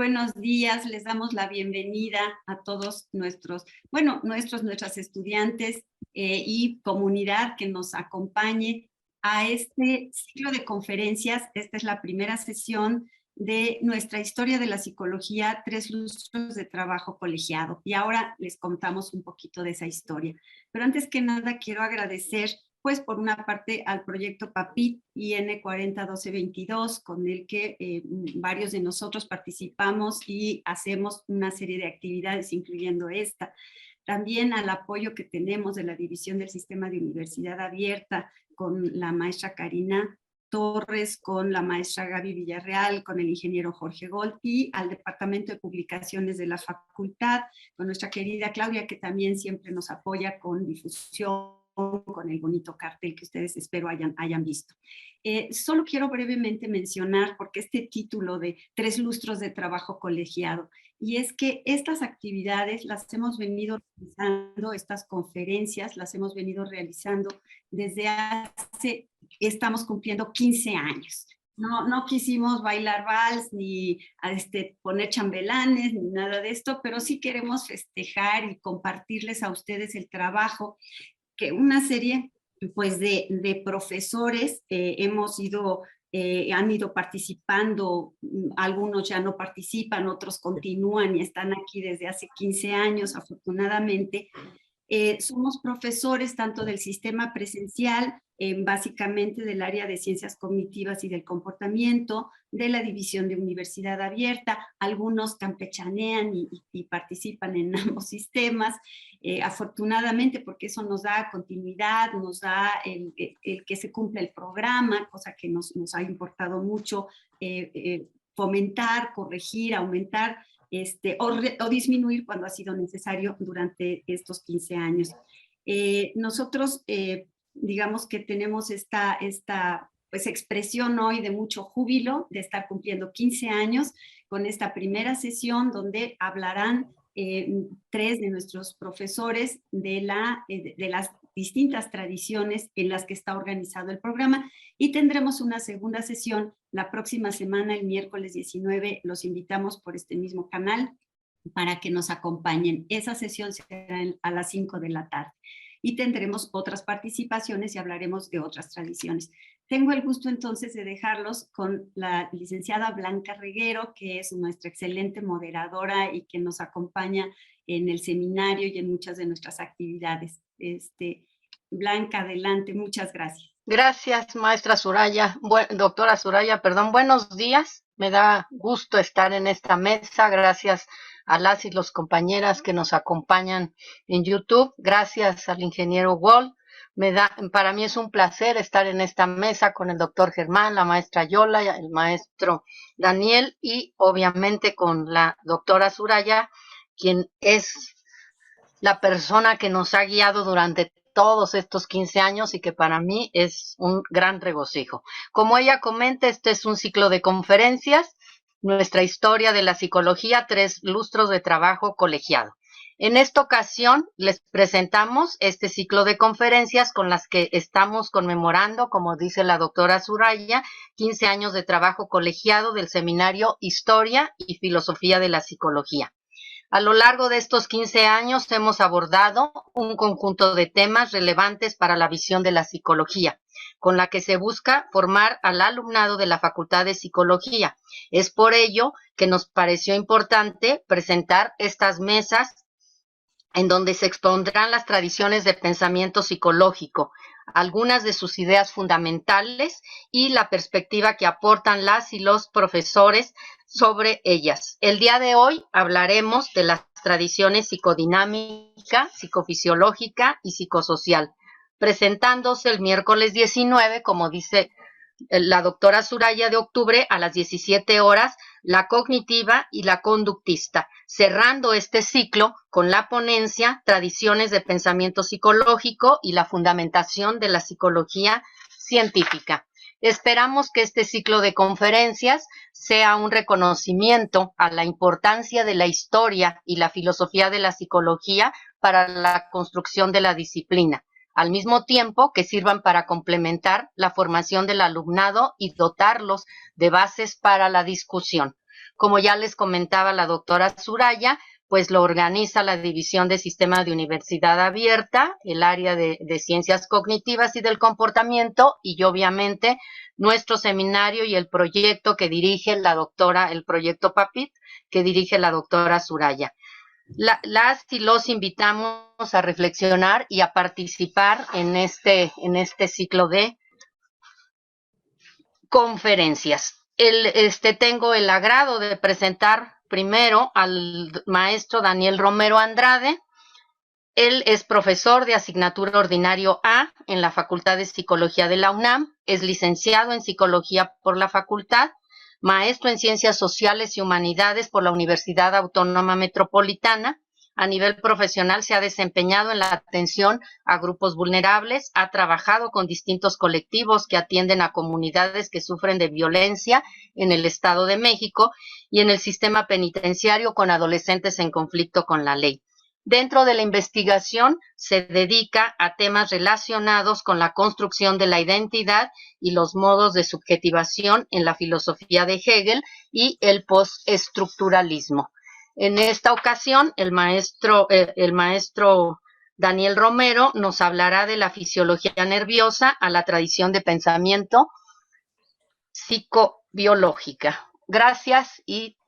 buenos días. Les damos la bienvenida a todos nuestras estudiantes y comunidad que nos acompañe a este ciclo de conferencias. Esta es la primera sesión de nuestra historia de la psicología, 3 lustros de trabajo colegiado. Y ahora les contamos un poquito de esa historia. Pero antes que nada quiero agradecer, pues por una parte al proyecto PAPIT IN 401222, con el que varios de nosotros participamos y hacemos una serie de actividades, incluyendo esta. También al apoyo que tenemos de la División del Sistema de Universidad Abierta, con la maestra Karina Torres, con la maestra Gaby Villarreal, con el ingeniero Jorge Gold, y al Departamento de Publicaciones de la Facultad, con nuestra querida Claudia, que también siempre nos apoya con difusión, con el bonito cartel que ustedes espero hayan visto. Solo quiero brevemente mencionar, porque este título de 3 lustros de trabajo colegiado, y es que estas actividades las hemos venido realizando, estas conferencias las hemos venido realizando desde estamos cumpliendo 15 años. No quisimos bailar vals ni poner chambelanes ni nada de esto, pero sí queremos festejar y compartirles a ustedes el trabajo que una serie pues de profesores han ido participando. Algunos ya no participan, otros continúan y están aquí desde hace 15 años, afortunadamente. Somos profesores tanto del sistema presencial, básicamente del área de ciencias cognitivas y del comportamiento, de la división de universidad abierta. Algunos campechanean y participan en ambos sistemas, afortunadamente, porque eso nos da continuidad, nos da el que se cumpla el programa, cosa que nos ha importado mucho fomentar, corregir, aumentar o disminuir cuando ha sido necesario durante estos 15 años. Nosotros, digamos que tenemos esta pues, expresión hoy de mucho júbilo de estar cumpliendo 15 años con esta primera sesión donde hablarán 3 de nuestros profesores de las distintas tradiciones en las que está organizado el programa, y tendremos una segunda sesión la próxima semana, el miércoles 19. Los invitamos por este mismo canal para que nos acompañen. Esa sesión será a las 5 de la tarde. Y tendremos otras participaciones y hablaremos de otras tradiciones. Tengo el gusto entonces de dejarlos con la licenciada Blanca Reguero, que es nuestra excelente moderadora y que nos acompaña en el seminario y en muchas de nuestras actividades. Blanca, adelante, muchas gracias. Gracias, maestra Soraya, doctora Soraya, perdón. Buenos días, me da gusto estar en esta mesa. Gracias a las y los compañeras que nos acompañan en YouTube. Gracias al ingeniero Wall. Para mí es un placer estar en esta mesa con el doctor Germán, la maestra Yola, el maestro Daniel y obviamente con la doctora Soraya, quien es la persona que nos ha guiado durante todos estos 15 años y que para mí es un gran regocijo. Como ella comenta, este es un ciclo de conferencias, nuestra historia de la psicología, 3 lustros de trabajo colegiado. En esta ocasión les presentamos este ciclo de conferencias con las que estamos conmemorando, como dice la doctora Soraya, 15 años de trabajo colegiado del seminario Historia y Filosofía de la Psicología. A lo largo de estos 15 años hemos abordado un conjunto de temas relevantes para la visión de la psicología, con la que se busca formar al alumnado de la Facultad de Psicología. Es por ello que nos pareció importante presentar estas mesas en donde se expondrán las tradiciones de pensamiento psicológico, algunas de sus ideas fundamentales y la perspectiva que aportan las y los profesores sobre ellas. El día de hoy hablaremos de las tradiciones psicodinámica, psicofisiológica y psicosocial, presentándose el miércoles 19, como dice la doctora Soraya, de octubre a las 17 horas, la cognitiva y la conductista, cerrando este ciclo con la ponencia Tradiciones de Pensamiento Psicológico y la Fundamentación de la Psicología Científica. Esperamos que este ciclo de conferencias sea un reconocimiento a la importancia de la historia y la filosofía de la psicología para la construcción de la disciplina, al mismo tiempo que sirvan para complementar la formación del alumnado y dotarlos de bases para la discusión. como ya les comentaba la doctora Suraya, pues lo organiza la División de Sistema de Universidad Abierta, el área de Ciencias Cognitivas y del Comportamiento, y obviamente nuestro seminario y el proyecto que dirige la doctora, el proyecto PAPIT, que dirige la doctora Suraya. Las y los invitamos a reflexionar y a participar en este ciclo de conferencias. Tengo el agrado de presentar primero al maestro Daniel Romero Andrade. Él es profesor de asignatura ordinario A en la Facultad de Psicología de la UNAM, es licenciado en Psicología por la Facultad, maestro en Ciencias Sociales y Humanidades por la Universidad Autónoma Metropolitana. A nivel profesional se ha desempeñado en la atención a grupos vulnerables, ha trabajado con distintos colectivos que atienden a comunidades que sufren de violencia en el Estado de México y en el sistema penitenciario con adolescentes en conflicto con la ley. Dentro de la investigación se dedica a temas relacionados con la construcción de la identidad y los modos de subjetivación en la filosofía de Hegel y el postestructuralismo. En esta ocasión, el maestro Daniel Romero nos hablará de la fisiología nerviosa a la tradición de pensamiento psicobiológica. Gracias y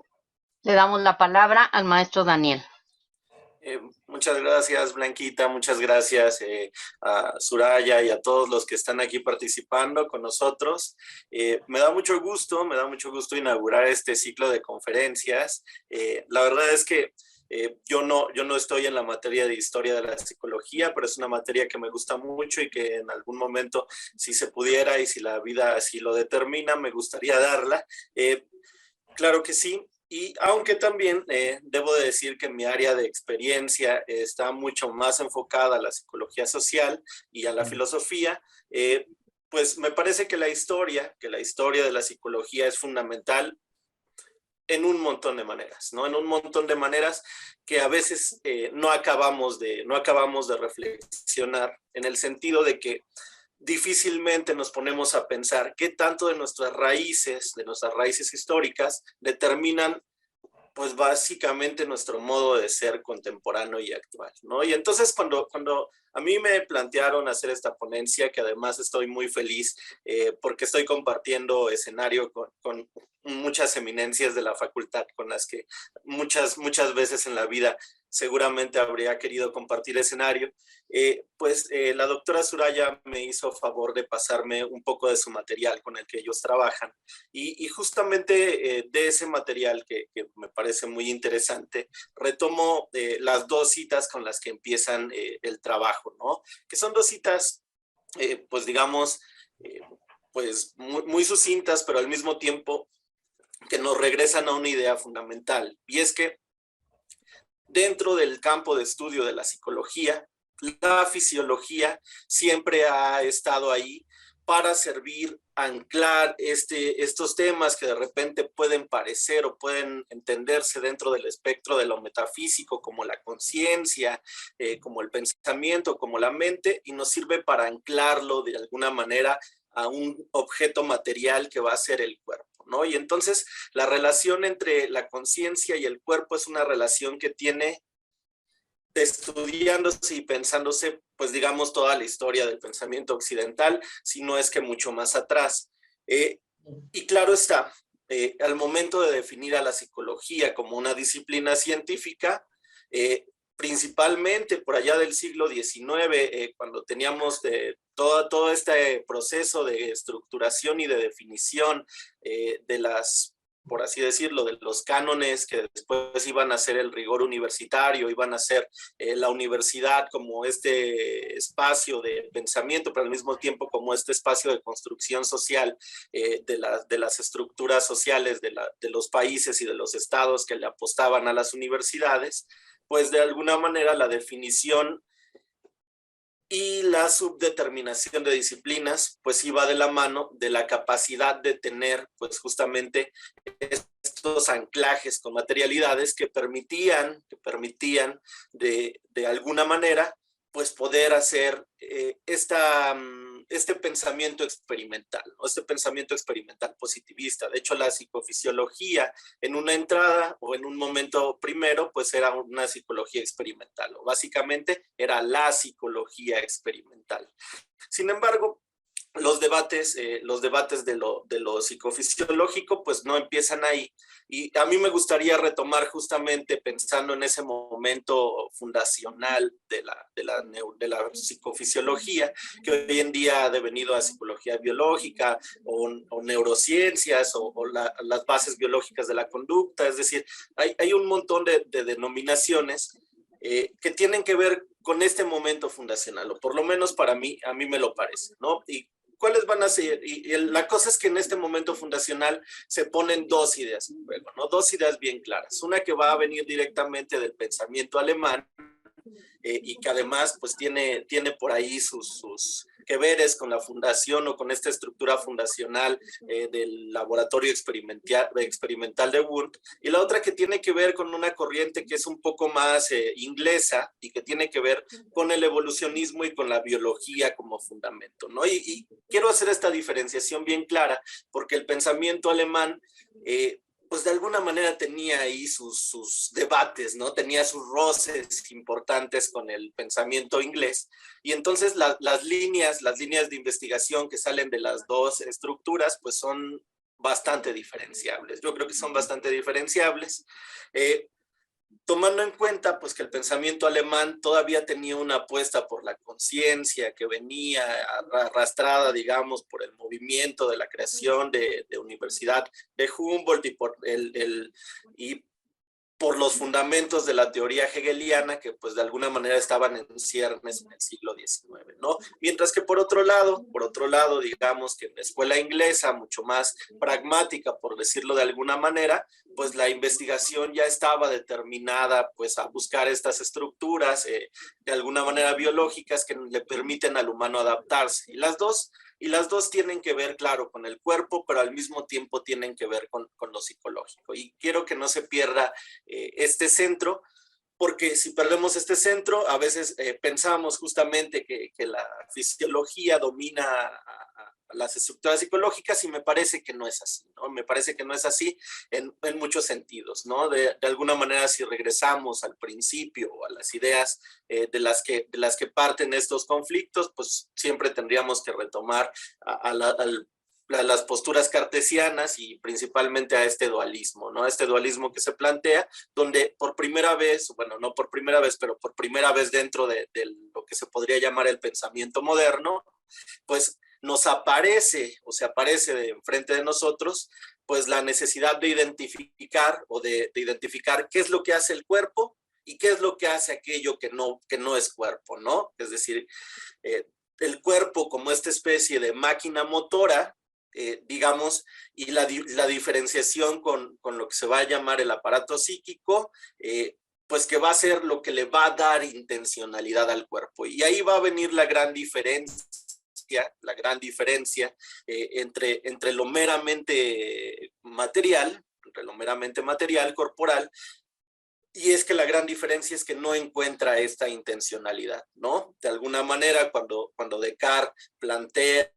le damos la palabra al maestro Daniel. Muchas gracias, Blanquita, muchas gracias a Suraya y a todos los que están aquí participando con nosotros. Me da mucho gusto inaugurar este ciclo de conferencias. La verdad es que yo no estoy en la materia de historia de la psicología, pero es una materia que me gusta mucho y que en algún momento, si se pudiera y si la vida así lo determina, me gustaría darla. Claro que sí. Y aunque también debo de decir que mi área de experiencia está mucho más enfocada a la psicología social y a la filosofía, pues me parece que la historia de la psicología es fundamental en un montón de maneras, ¿no? En un montón de maneras que a veces no acabamos de reflexionar, en el sentido de que difícilmente nos ponemos a pensar qué tanto de nuestras raíces históricas determinan pues básicamente nuestro modo de ser contemporáneo y actual, ¿no? Y entonces cuando a mí me plantearon hacer esta ponencia, que además estoy muy feliz porque estoy compartiendo escenario con muchas eminencias de la facultad con las que muchas veces en la vida seguramente habría querido compartir escenario, la doctora Suraya me hizo favor de pasarme un poco de su material con el que ellos trabajan y justamente de ese material que me parece muy interesante, retomo las dos citas con las que empiezan el trabajo, ¿no? Que son dos citas, pues digamos, pues muy sucintas, pero al mismo tiempo que nos regresan a una idea fundamental, y es que dentro del campo de estudio de la psicología, la fisiología siempre ha estado ahí para servir a anclar estos temas que de repente pueden parecer o pueden entenderse dentro del espectro de lo metafísico, como la conciencia, como el pensamiento, como la mente, y nos sirve para anclarlo de alguna manera a un objeto material que va a ser el cuerpo, ¿no? Y entonces la relación entre la conciencia y el cuerpo es una relación que tiene estudiándose y pensándose, pues digamos, toda la historia del pensamiento occidental, si no es que mucho más atrás. Y claro está, al momento de definir a la psicología como una disciplina científica, principalmente por allá del siglo XIX, cuando teníamos todo este proceso de estructuración y de definición de las, por así decirlo, de los cánones que después iban a ser el rigor universitario, iban a ser la universidad como este espacio de pensamiento, pero al mismo tiempo como este espacio de construcción social de las estructuras sociales de los países y de los estados que le apostaban a las universidades, pues de alguna manera la definición y la subdeterminación de disciplinas pues iba de la mano de la capacidad de tener pues justamente estos anclajes con materialidades que permitían de alguna manera pues poder hacer este pensamiento experimental, ¿no? Este pensamiento experimental positivista. De hecho, la psicofisiología en una entrada o en un momento primero, pues era una psicología experimental, o básicamente era la psicología experimental. Sin embargo, los debates de lo psicofisiológico pues no empiezan ahí, y a mí me gustaría retomar justamente pensando en ese momento fundacional de la psicofisiología, que hoy en día ha devenido a psicología biológica o neurociencias o las bases biológicas de la conducta. Es decir, hay un montón de denominaciones que tienen que ver con este momento fundacional, o por lo menos para mí, a mí me lo parece, ¿no? Y ¿cuáles van a ser? Y la cosa es que en este momento fundacional se ponen dos ideas en juego, ¿no? Dos ideas bien claras. Una que va a venir directamente del pensamiento alemán, y que además pues tiene por ahí sus que veres con la fundación o con esta estructura fundacional del laboratorio experimental de Wundt, y la otra que tiene que ver con una corriente que es un poco más inglesa y que tiene que ver con el evolucionismo y con la biología como fundamento, ¿no? Y quiero hacer esta diferenciación bien clara, porque el pensamiento alemán pues de alguna manera tenía ahí sus debates, ¿no? Tenía sus roces importantes con el pensamiento inglés, y entonces las líneas de investigación que salen de las dos estructuras, pues son bastante diferenciables. Yo creo que son bastante diferenciables. Tomando en cuenta pues que el pensamiento alemán todavía tenía una apuesta por la conciencia que venía arrastrada, digamos, por el movimiento de la creación de Universidad de Humboldt y por los fundamentos de la teoría hegeliana que pues de alguna manera estaban en ciernes en el siglo XIX, ¿no? Mientras que por otro lado, digamos que en la escuela inglesa, mucho más pragmática, por decirlo de alguna manera, pues la investigación ya estaba determinada pues a buscar estas estructuras de alguna manera biológicas que le permiten al humano adaptarse. Y las dos tienen que ver, claro, con el cuerpo, pero al mismo tiempo tienen que ver con lo psicológico. Y quiero que no se pierda este centro, porque si perdemos este centro, a veces pensamos justamente que la fisiología domina a las estructuras psicológicas, y me parece que no es así, ¿no? Me parece que no es así en muchos sentidos, ¿no? De alguna manera, si regresamos al principio o a las ideas de las que parten estos conflictos, pues siempre tendríamos que retomar a las posturas cartesianas y principalmente a este dualismo, ¿no? Este dualismo que se plantea, donde por primera vez, bueno, no por primera vez, pero por primera vez dentro de lo que se podría llamar el pensamiento moderno, pues nos aparece o se aparece de enfrente de nosotros pues la necesidad de identificar de identificar qué es lo que hace el cuerpo y qué es lo que hace aquello que no es cuerpo, ¿no? Es decir, el cuerpo como esta especie de máquina motora, digamos, y la diferenciación con lo que se va a llamar el aparato psíquico, pues que va a ser lo que le va a dar intencionalidad al cuerpo. Y ahí va a venir la gran diferencia entre lo meramente material, corporal, y es que la gran diferencia es que no encuentra esta intencionalidad, ¿no? De alguna manera, cuando Descartes plantea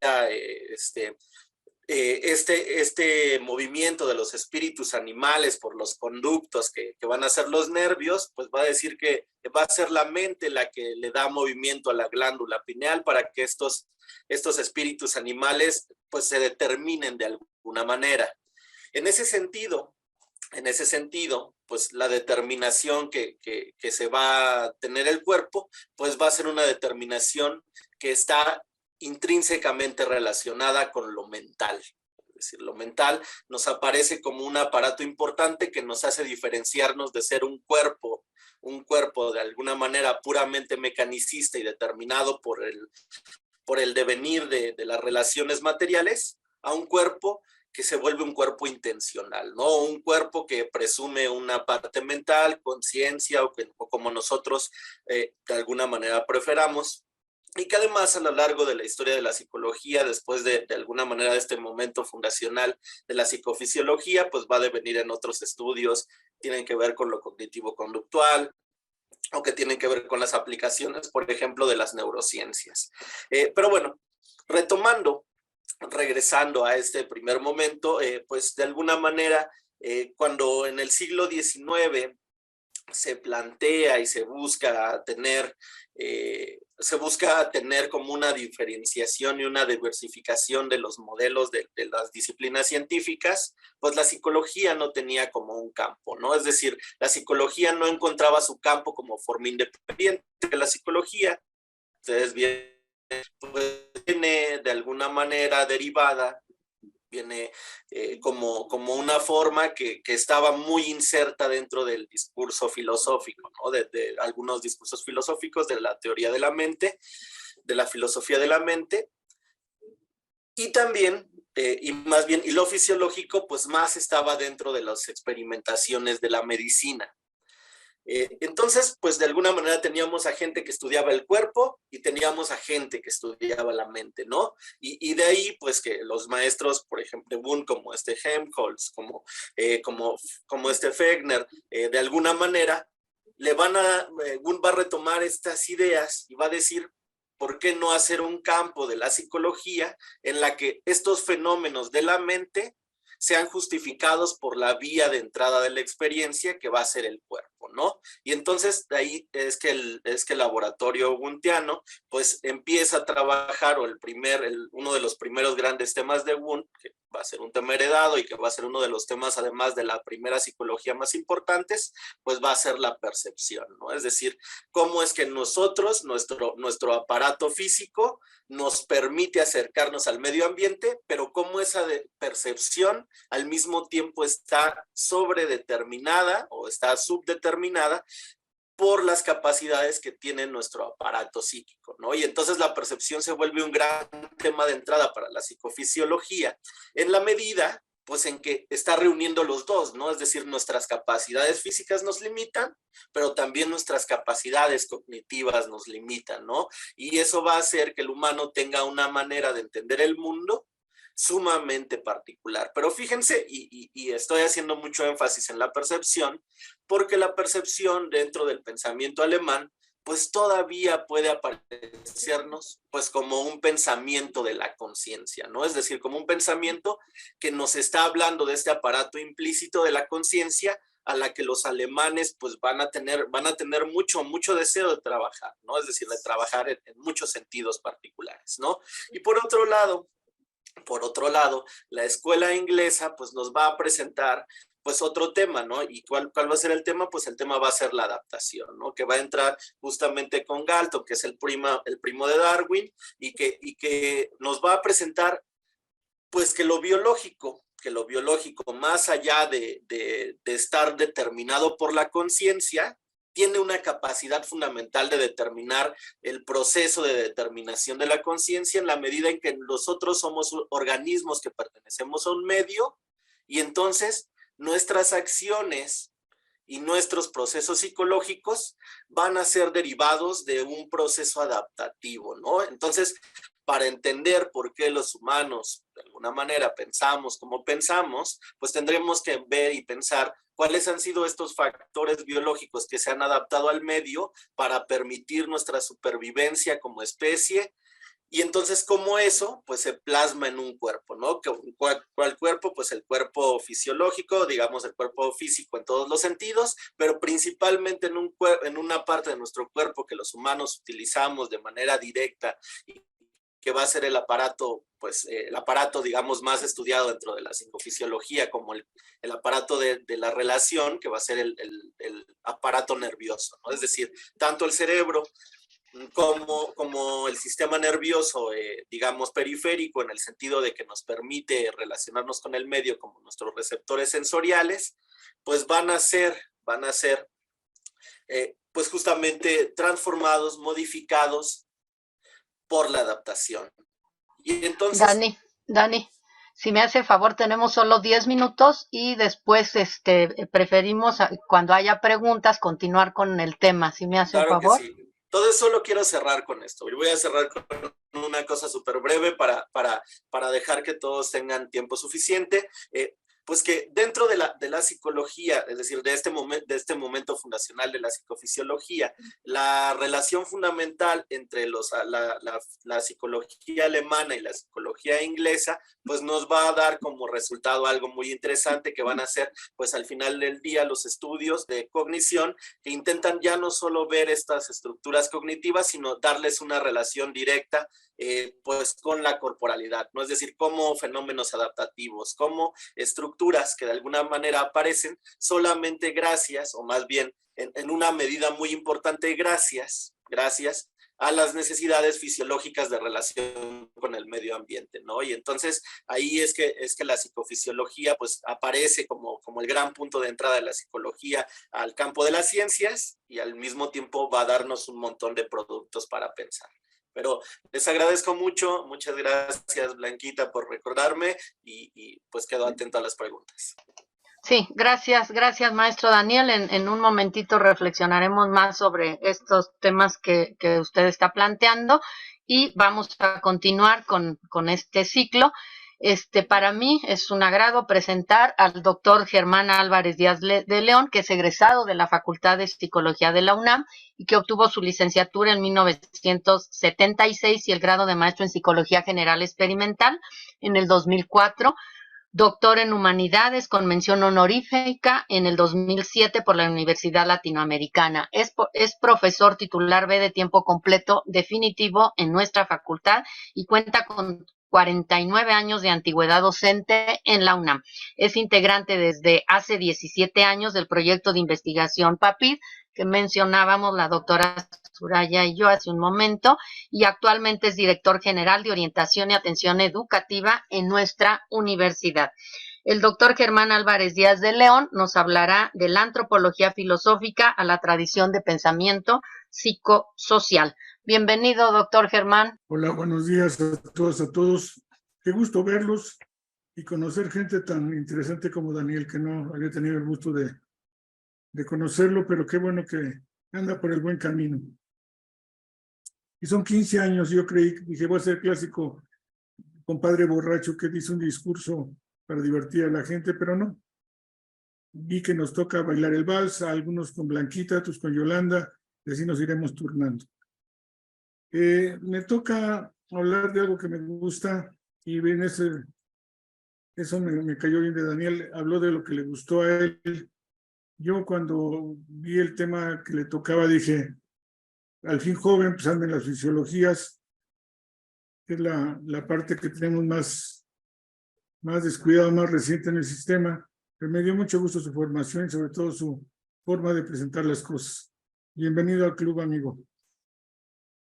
este movimiento de los espíritus animales por los conductos que van a ser los nervios, pues va a decir que va a ser la mente la que le da movimiento a la glándula pineal para que estos espíritus animales pues se determinen de alguna manera. En ese sentido, pues la determinación que se va a tener el cuerpo, pues va a ser una determinación que está intrínsecamente relacionada con lo mental. Es decir, lo mental nos aparece como un aparato importante que nos hace diferenciarnos de ser un cuerpo de alguna manera puramente mecanicista y determinado por el devenir de las relaciones materiales, a un cuerpo que se vuelve un cuerpo intencional, ¿no? Un cuerpo que presume una parte mental, conciencia, o como nosotros de alguna manera preferamos, y que además a lo largo de la historia de la psicología, después de alguna manera de este momento fundacional de la psicofisiología, pues va a devenir en otros estudios, tienen que ver con lo cognitivo-conductual, o que tienen que ver con las aplicaciones, por ejemplo, de las neurociencias. Pero bueno, retomando, regresando a este primer momento, pues de alguna manera, cuando en el siglo XIX se plantea y se busca tener como una diferenciación y una diversificación de los modelos de las disciplinas científicas, pues la psicología no tenía como un campo, ¿no? Es decir, la psicología no encontraba su campo como forma independiente. La psicología, ustedes bien, pues viene de alguna manera derivada, viene como una forma que estaba muy inserta dentro del discurso filosófico, ¿no? De algunos discursos filosóficos, de la teoría de la mente, de la filosofía de la mente, y también, y lo fisiológico, pues más estaba dentro de las experimentaciones de la medicina. Entonces, pues de alguna manera teníamos a gente que estudiaba el cuerpo y teníamos a gente que estudiaba la mente, ¿no? Y de ahí, pues que los maestros, por ejemplo, de Wundt, como Helmholtz, como Fechner, de alguna manera, Wundt va a retomar estas ideas y va a decir, ¿por qué no hacer un campo de la psicología en la que estos fenómenos de la mente sean justificados por la vía de entrada de la experiencia que va a ser el cuerpo, ¿no? Y entonces de ahí es que el laboratorio wundtiano pues empieza a trabajar, o uno de los primeros grandes temas de Wundt, que va a ser un tema heredado y que va a ser uno de los temas además de la primera psicología más importantes, pues va a ser la percepción, ¿no? Es decir, cómo es que nosotros, nuestro aparato físico nos permite acercarnos al medio ambiente, pero cómo esa percepción al mismo tiempo está sobredeterminada o está subdeterminada por las capacidades que tiene nuestro aparato psíquico, ¿no? Y entonces la percepción se vuelve un gran tema de entrada para la psicofisiología, en la medida, pues, en que está reuniendo los dos, ¿no? Es decir, nuestras capacidades físicas nos limitan, pero también nuestras capacidades cognitivas nos limitan, ¿no? Y eso va a hacer que el humano tenga una manera de entender el mundo sumamente particular. Pero fíjense, y estoy haciendo mucho énfasis en la percepción, porque la percepción dentro del pensamiento alemán, pues todavía puede aparecernos pues como un pensamiento de la conciencia, ¿no? Es decir, como un pensamiento que nos está hablando de este aparato implícito de la conciencia, a la que los alemanes pues van a tener mucho deseo de trabajar, ¿no? Es decir, de trabajar en muchos sentidos particulares, ¿no? Y por otro lado, la escuela inglesa pues nos va a presentar pues otro tema, ¿no? ¿Y cuál va a ser el tema? Pues el tema va a ser la adaptación, ¿no? Que va a entrar justamente con Galton, que es el primo de Darwin, y que nos va a presentar pues que lo biológico, más allá de estar determinado por la conciencia, tiene una capacidad fundamental de determinar el proceso de determinación de la conciencia, en la medida en que nosotros somos organismos que pertenecemos a un medio, y entonces nuestras acciones y nuestros procesos psicológicos van a ser derivados de un proceso adaptativo, ¿no? Entonces, para entender por qué los humanos de alguna manera pensamos como pensamos, pues tendremos que ver y pensar cuáles han sido estos factores biológicos que se han adaptado al medio para permitir nuestra supervivencia como especie. Y entonces, ¿cómo eso pues se plasma en un cuerpo, ¿no? ¿Cuál cuerpo? Pues el cuerpo fisiológico, digamos el cuerpo físico en todos los sentidos, pero principalmente en una parte de nuestro cuerpo que los humanos utilizamos de manera directa y que va a ser el aparato, pues el aparato, digamos, más estudiado dentro de la psicofisiología, como el aparato de la relación, que va a ser el aparato nervioso, ¿no? Es decir, tanto el cerebro como el sistema nervioso, digamos, periférico, en el sentido de que nos permite relacionarnos con el medio como nuestros receptores sensoriales, pues van a ser pues justamente transformados, modificados por la adaptación. Y entonces... Dani, si me hace favor, tenemos solo 10 minutos y después preferimos, cuando haya preguntas, continuar con el tema. Si me hace claro un favor. Que sí. Entonces solo quiero cerrar con esto. Y voy a cerrar con una cosa súper breve para dejar que todos tengan tiempo suficiente. pues que dentro de la psicología, es decir, de este momento fundacional de la psicofisiología, la relación fundamental entre la psicología alemana y la psicología inglesa, pues nos va a dar como resultado algo muy interesante que van a ser, pues al final del día, los estudios de cognición que intentan ya no solo ver estas estructuras cognitivas, sino darles una relación directa pues con la corporalidad, ¿no? Es decir, como fenómenos adaptativos, como estructuras que de alguna manera aparecen solamente gracias, o más bien en una medida muy importante gracias a las necesidades fisiológicas de relación con el medio ambiente, ¿no? Y entonces ahí es que la psicofisiología pues aparece como el gran punto de entrada de la psicología al campo de las ciencias y al mismo tiempo va a darnos un montón de productos para pensar. Pero les agradezco mucho, muchas gracias Blanquita por recordarme y pues quedo atento a las preguntas. Sí, gracias maestro Daniel. En un momentito reflexionaremos más sobre estos temas que usted está planteando y vamos a continuar con este ciclo. Para mí es un agrado presentar al doctor Germán Álvarez Díaz de León, que es egresado de la Facultad de Psicología de la UNAM y que obtuvo su licenciatura en 1976 y el grado de maestro en Psicología General Experimental en el 2004. Doctor en Humanidades con mención honorífica en el 2007 por la Universidad Latinoamericana. Es profesor titular B de tiempo completo definitivo en nuestra facultad y cuenta con 49 años de antigüedad docente en la UNAM. Es integrante desde hace 17 años del proyecto de investigación PAPID, que mencionábamos la doctora Soraya y yo hace un momento, y actualmente es director general de orientación y atención educativa en nuestra universidad. El doctor Germán Álvarez Díaz de León nos hablará de la antropología filosófica a la tradición de pensamiento psicosocial. Bienvenido, doctor Germán. Hola, buenos días a todos. Qué gusto verlos y conocer gente tan interesante como Daniel, que no había tenido el gusto de conocerlo, pero qué bueno que anda por el buen camino. Y son 15 años, yo dije, voy a ser clásico compadre borracho que dice un discurso para divertir a la gente, pero no. Vi que nos toca bailar el vals, a algunos con Blanquita, otros con Yolanda, y así nos iremos turnando. Me toca hablar de algo que me gusta y bien eso me cayó bien de Daniel. Habló de lo que le gustó a él. Yo cuando vi el tema que le tocaba dije, al fin joven, empezando en las fisiologías, que es la parte que tenemos más descuidada, más reciente en el sistema, pero me dio mucho gusto su formación y sobre todo su forma de presentar las cosas. Bienvenido al club, amigo.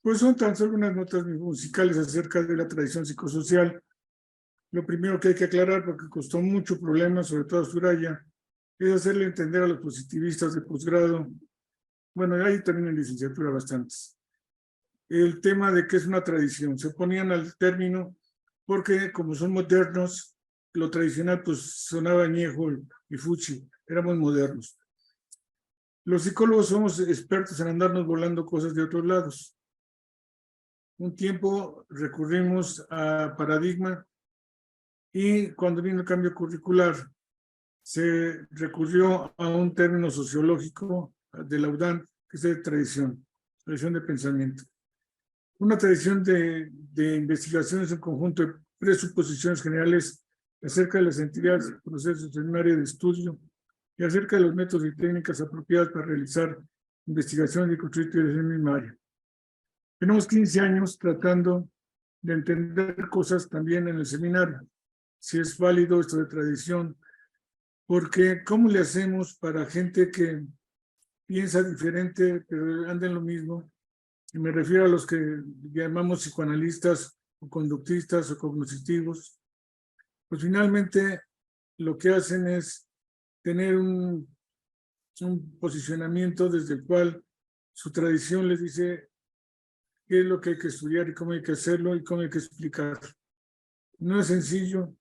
Pues son tan solo unas notas musicales acerca de la tradición psicosocial. Lo primero que hay que aclarar, porque costó mucho problema, sobre todo a Soraya, es hacerle entender a los positivistas de posgrado, bueno, ahí también en licenciatura bastantes, el tema de que es una tradición. Se oponían al término porque como son modernos, lo tradicional pues sonaba añejo y fuchi, éramos modernos. Los psicólogos somos expertos en andarnos volando cosas de otros lados. Un tiempo recurrimos a paradigma y cuando vino el cambio curricular se recurrió a un término sociológico de la UDAN, que es de tradición de pensamiento. Una tradición de investigación es un conjunto de presuposiciones generales acerca de las entidades y procesos en un área de estudio y acerca de los métodos y técnicas apropiadas para realizar investigación y construir teorías en el mismo área. Tenemos 15 años tratando de entender cosas también en el seminario, si es válido esto de tradición, porque ¿cómo le hacemos para gente que piensa diferente, pero anda en lo mismo? Y me refiero a los que llamamos psicoanalistas o conductistas o cognitivos. Pues finalmente lo que hacen es tener un posicionamiento desde el cual su tradición les dice qué es lo que hay que estudiar y cómo hay que hacerlo y cómo hay que explicar. No es sencillo.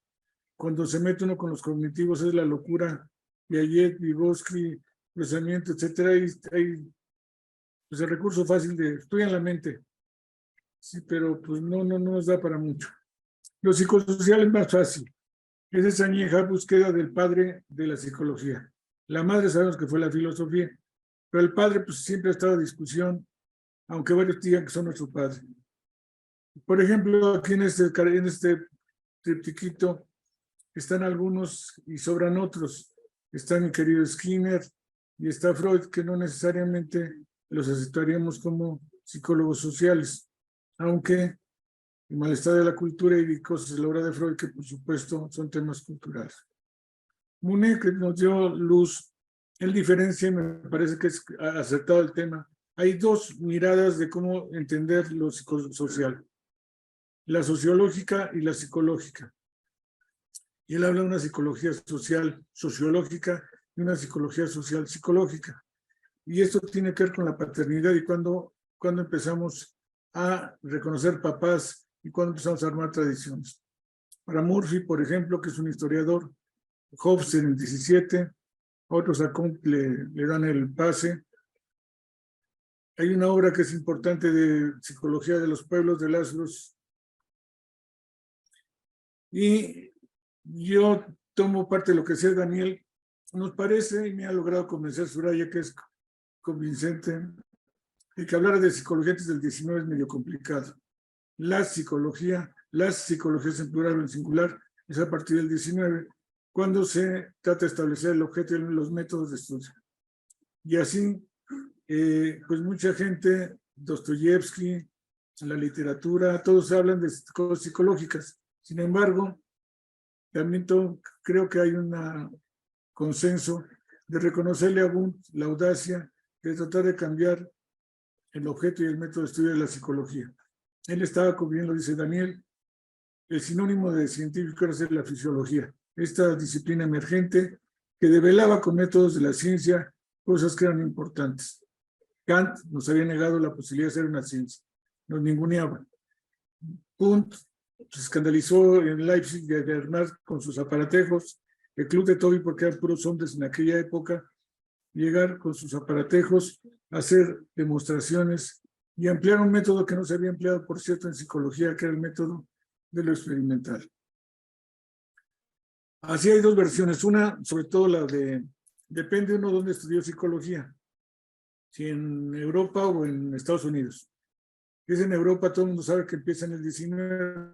Cuando se mete uno con los cognitivos es la locura. Piaget, Vygotsky, procesamiento, etcétera. Hay pues el recurso fácil de estudiar la mente. Sí, pero pues no nos da para mucho. Lo psicosocial es más fácil. Es esa añeja búsqueda del padre de la psicología. La madre sabemos que fue la filosofía, pero el padre pues siempre ha estado en discusión, aunque varios digan que son nuestro padre. Por ejemplo, aquí en este triptiquito están algunos y sobran otros. Está mi querido Skinner y está Freud, que no necesariamente los aceptaríamos como psicólogos sociales, aunque el malestar de la cultura y cosas de la obra de Freud, que por supuesto son temas culturales. Mune, que nos dio luz, él diferencia, me parece que es acertado el tema. Hay dos miradas de cómo entender lo psicosocial, la sociológica y la psicológica. Y él habla de una psicología social sociológica y una psicología social psicológica. Y esto tiene que ver con la paternidad y cuando empezamos a reconocer papás y cuando empezamos a armar tradiciones. Para Murphy, por ejemplo, que es un historiador, Hobbes en el 17, otros le dan el pase. Hay una obra que es importante de psicología de los pueblos de Lazarus. Y yo tomo parte de lo que decía Daniel. Nos parece, y me ha logrado convencer Soraya, que es convincente, de que hablar de psicología antes del 19 es medio complicado. Las psicologías en plural o en singular, es a partir del 19, cuando se trata de establecer el objeto y los métodos de estudio. Y así, pues mucha gente, Dostoyevsky, la literatura, todos hablan de cosas psicológicas. Sin embargo, también creo que hay un consenso de reconocerle a Wundt la audacia de tratar de cambiar el objeto y el método de estudio de la psicología. Él estaba, como bien lo dice Daniel, el sinónimo de científico era ser la fisiología, esta disciplina emergente que develaba con métodos de la ciencia cosas que eran importantes. Kant nos había negado la posibilidad de ser una ciencia, nos ninguneaba. Wundt se escandalizó en Leipzig de Bernard con sus aparatejos, el Club de Toby, porque eran puros hombres en aquella época, llegar con sus aparatejos a hacer demostraciones y ampliar un método que no se había empleado, por cierto, en psicología, que era el método de lo experimental. Así hay dos versiones, una, sobre todo la de, depende uno dónde estudió psicología, si en Europa o en Estados Unidos. Si es en Europa, todo el mundo sabe que empieza en el 19,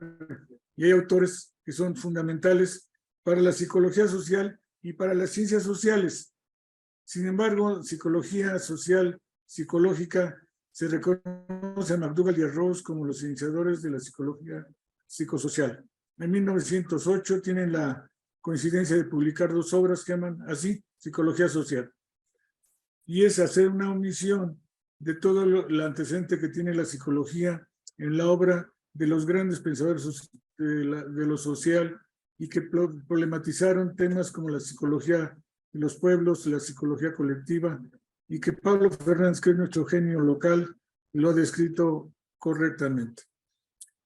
y hay autores que son fundamentales para la psicología social y para las ciencias sociales. Sin embargo, psicología social, psicológica, se reconoce a McDougall y a Rose como los iniciadores de la psicología psicosocial. En 1908 tienen la coincidencia de publicar dos obras que llaman así, Psicología Social. Y es hacer una omisión de todo el antecedente que tiene la psicología en la obra de los grandes pensadores de lo social y que problematizaron temas como la psicología de los pueblos, la psicología colectiva, y que Pablo Fernández, que es nuestro genio local, lo ha descrito correctamente.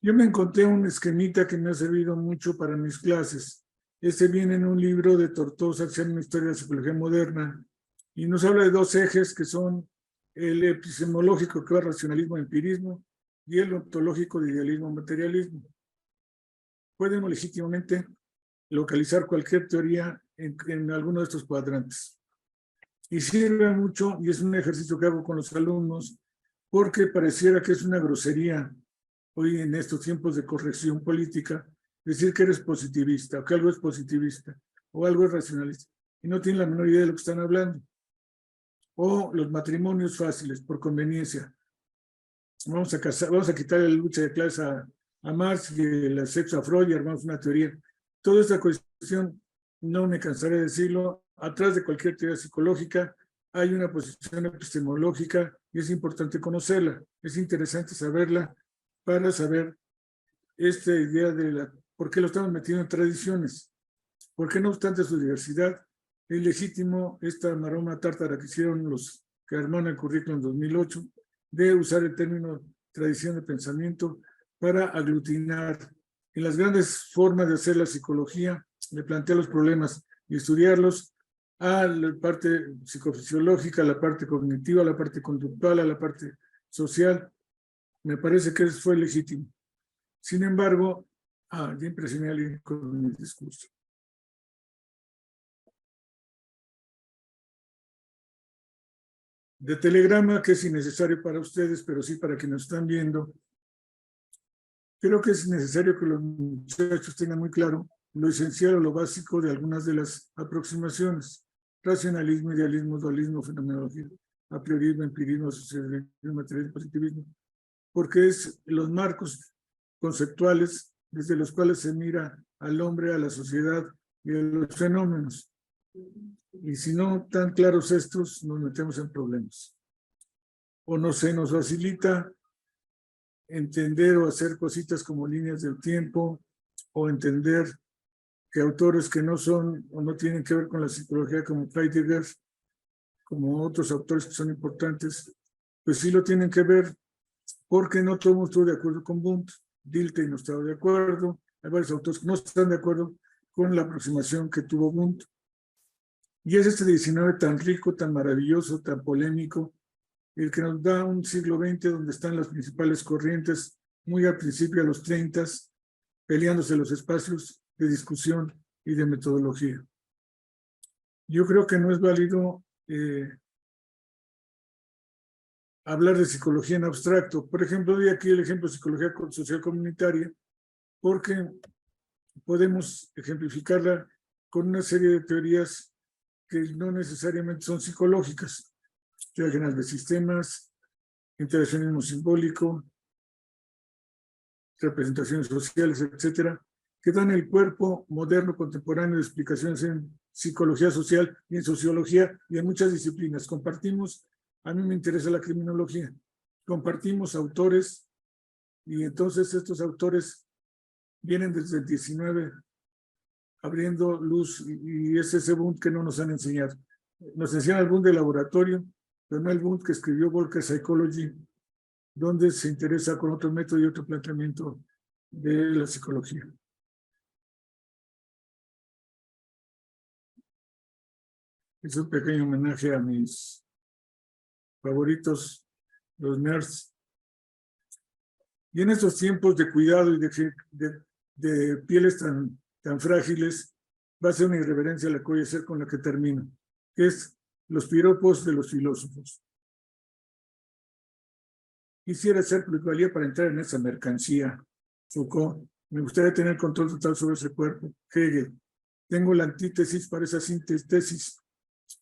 Yo me encontré un esquemita que me ha servido mucho para mis clases. Este viene en un libro de Tortosa, que se llama Una historia de la psicología moderna, y nos habla de dos ejes que son el epistemológico, que va racionalismo e empirismo, y el ontológico de idealismo e materialismo. Podemos legítimamente localizar cualquier teoría en alguno de estos cuadrantes. Y sirve mucho, y es un ejercicio que hago con los alumnos, porque pareciera que es una grosería hoy en estos tiempos de corrección política, decir que eres positivista, o que algo es positivista, o algo es racionalista, y no tienen la menor idea de lo que están hablando. O los matrimonios fáciles, por conveniencia. Vamos a quitarle la lucha de clases a Marx y el sexo a Freud y armamos una teoría. Toda esta cuestión, no me cansaré de decirlo, atrás de cualquier teoría psicológica hay una posición epistemológica y es importante conocerla, es interesante saberla para saber esta idea de por qué lo estamos metiendo en tradiciones, por qué no obstante su diversidad es legítimo esta maroma tártara que hicieron los que armaron el currículum en 2008 de usar el término tradición de pensamiento para aglutinar en las grandes formas de hacer la psicología, de plantear los problemas y estudiarlos, a la parte psicofisiológica, a la parte cognitiva, a la parte conductual, a la parte social. Me parece que eso fue legítimo. Sin embargo, ya impresioné a alguien con mi discurso. de telegrama, que es innecesario para ustedes, pero sí para quienes están viendo. Creo que es necesario que los muchachos tengan muy claro lo esencial o lo básico de algunas de las aproximaciones: racionalismo, idealismo, dualismo, fenomenología, apriorismo, empirismo, socialismo, materialismo, positivismo, porque es los marcos conceptuales desde los cuales se mira al hombre, a la sociedad y a los fenómenos. Y si no tan claros estos, nos metemos en problemas. O no se nos facilita entender o hacer cositas como líneas del tiempo, o entender que autores que no son o no tienen que ver con la psicología, como Heidegger, como otros autores que son importantes, pues sí lo tienen que ver, porque no todo el mundo estuvo de acuerdo con Wundt. Dilthey no estaba de acuerdo, hay varios autores que no están de acuerdo con la aproximación que tuvo Wundt. Y es este 19 tan rico, tan maravilloso, tan polémico, el que nos da un siglo XX donde están las principales corrientes, muy al principio, a los 30, peleándose los espacios de discusión y de metodología. Yo creo que no es válido hablar de psicología en abstracto. Por ejemplo, doy aquí el ejemplo de psicología social comunitaria, porque podemos ejemplificarla con una serie de teorías que no necesariamente son psicológicas: teoría general de sistemas, interaccionismo simbólico, representaciones sociales, etcétera, que dan el cuerpo moderno contemporáneo de explicaciones en psicología social y en sociología y en muchas disciplinas. Compartimos, a mí me interesa la criminología, compartimos autores, y entonces estos autores vienen desde el 19 abriendo luz, y es ese Wundt que no nos han enseñado. Nos enseñan el Wundt de laboratorio, pero no el Wundt que escribió Volcker Psychology, donde se interesa con otro método y otro planteamiento de la psicología. Es un pequeño homenaje a mis favoritos, los nerds. Y en estos tiempos de cuidado y de pieles tan frágiles, va a ser una irreverencia la que voy a hacer con la que termino, que es los piropos de los filósofos. Quisiera hacer plusvalía para entrar en esa mercancía. Foucault: me gustaría tener control total sobre ese cuerpo. Hegel: tengo la antítesis para esa síntesis.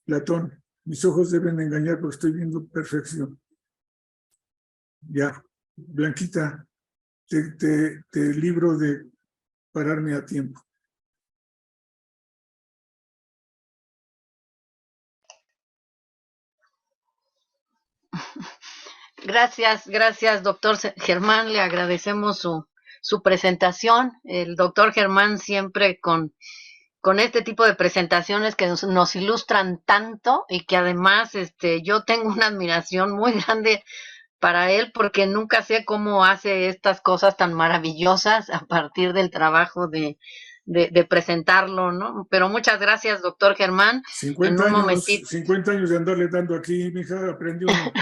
Platón: mis ojos deben engañar porque estoy viendo perfección. Ya, Blanquita, te libro de pararme a tiempo. Gracias, doctor Germán. Le agradecemos su presentación. El doctor Germán siempre con este tipo de presentaciones que nos ilustran tanto, y que además yo tengo una admiración muy grande para él, porque nunca sé cómo hace estas cosas tan maravillosas a partir del trabajo de presentarlo, ¿no? Pero muchas gracias, doctor Germán. 50 años de andarle dando aquí, mija, aprendí uno.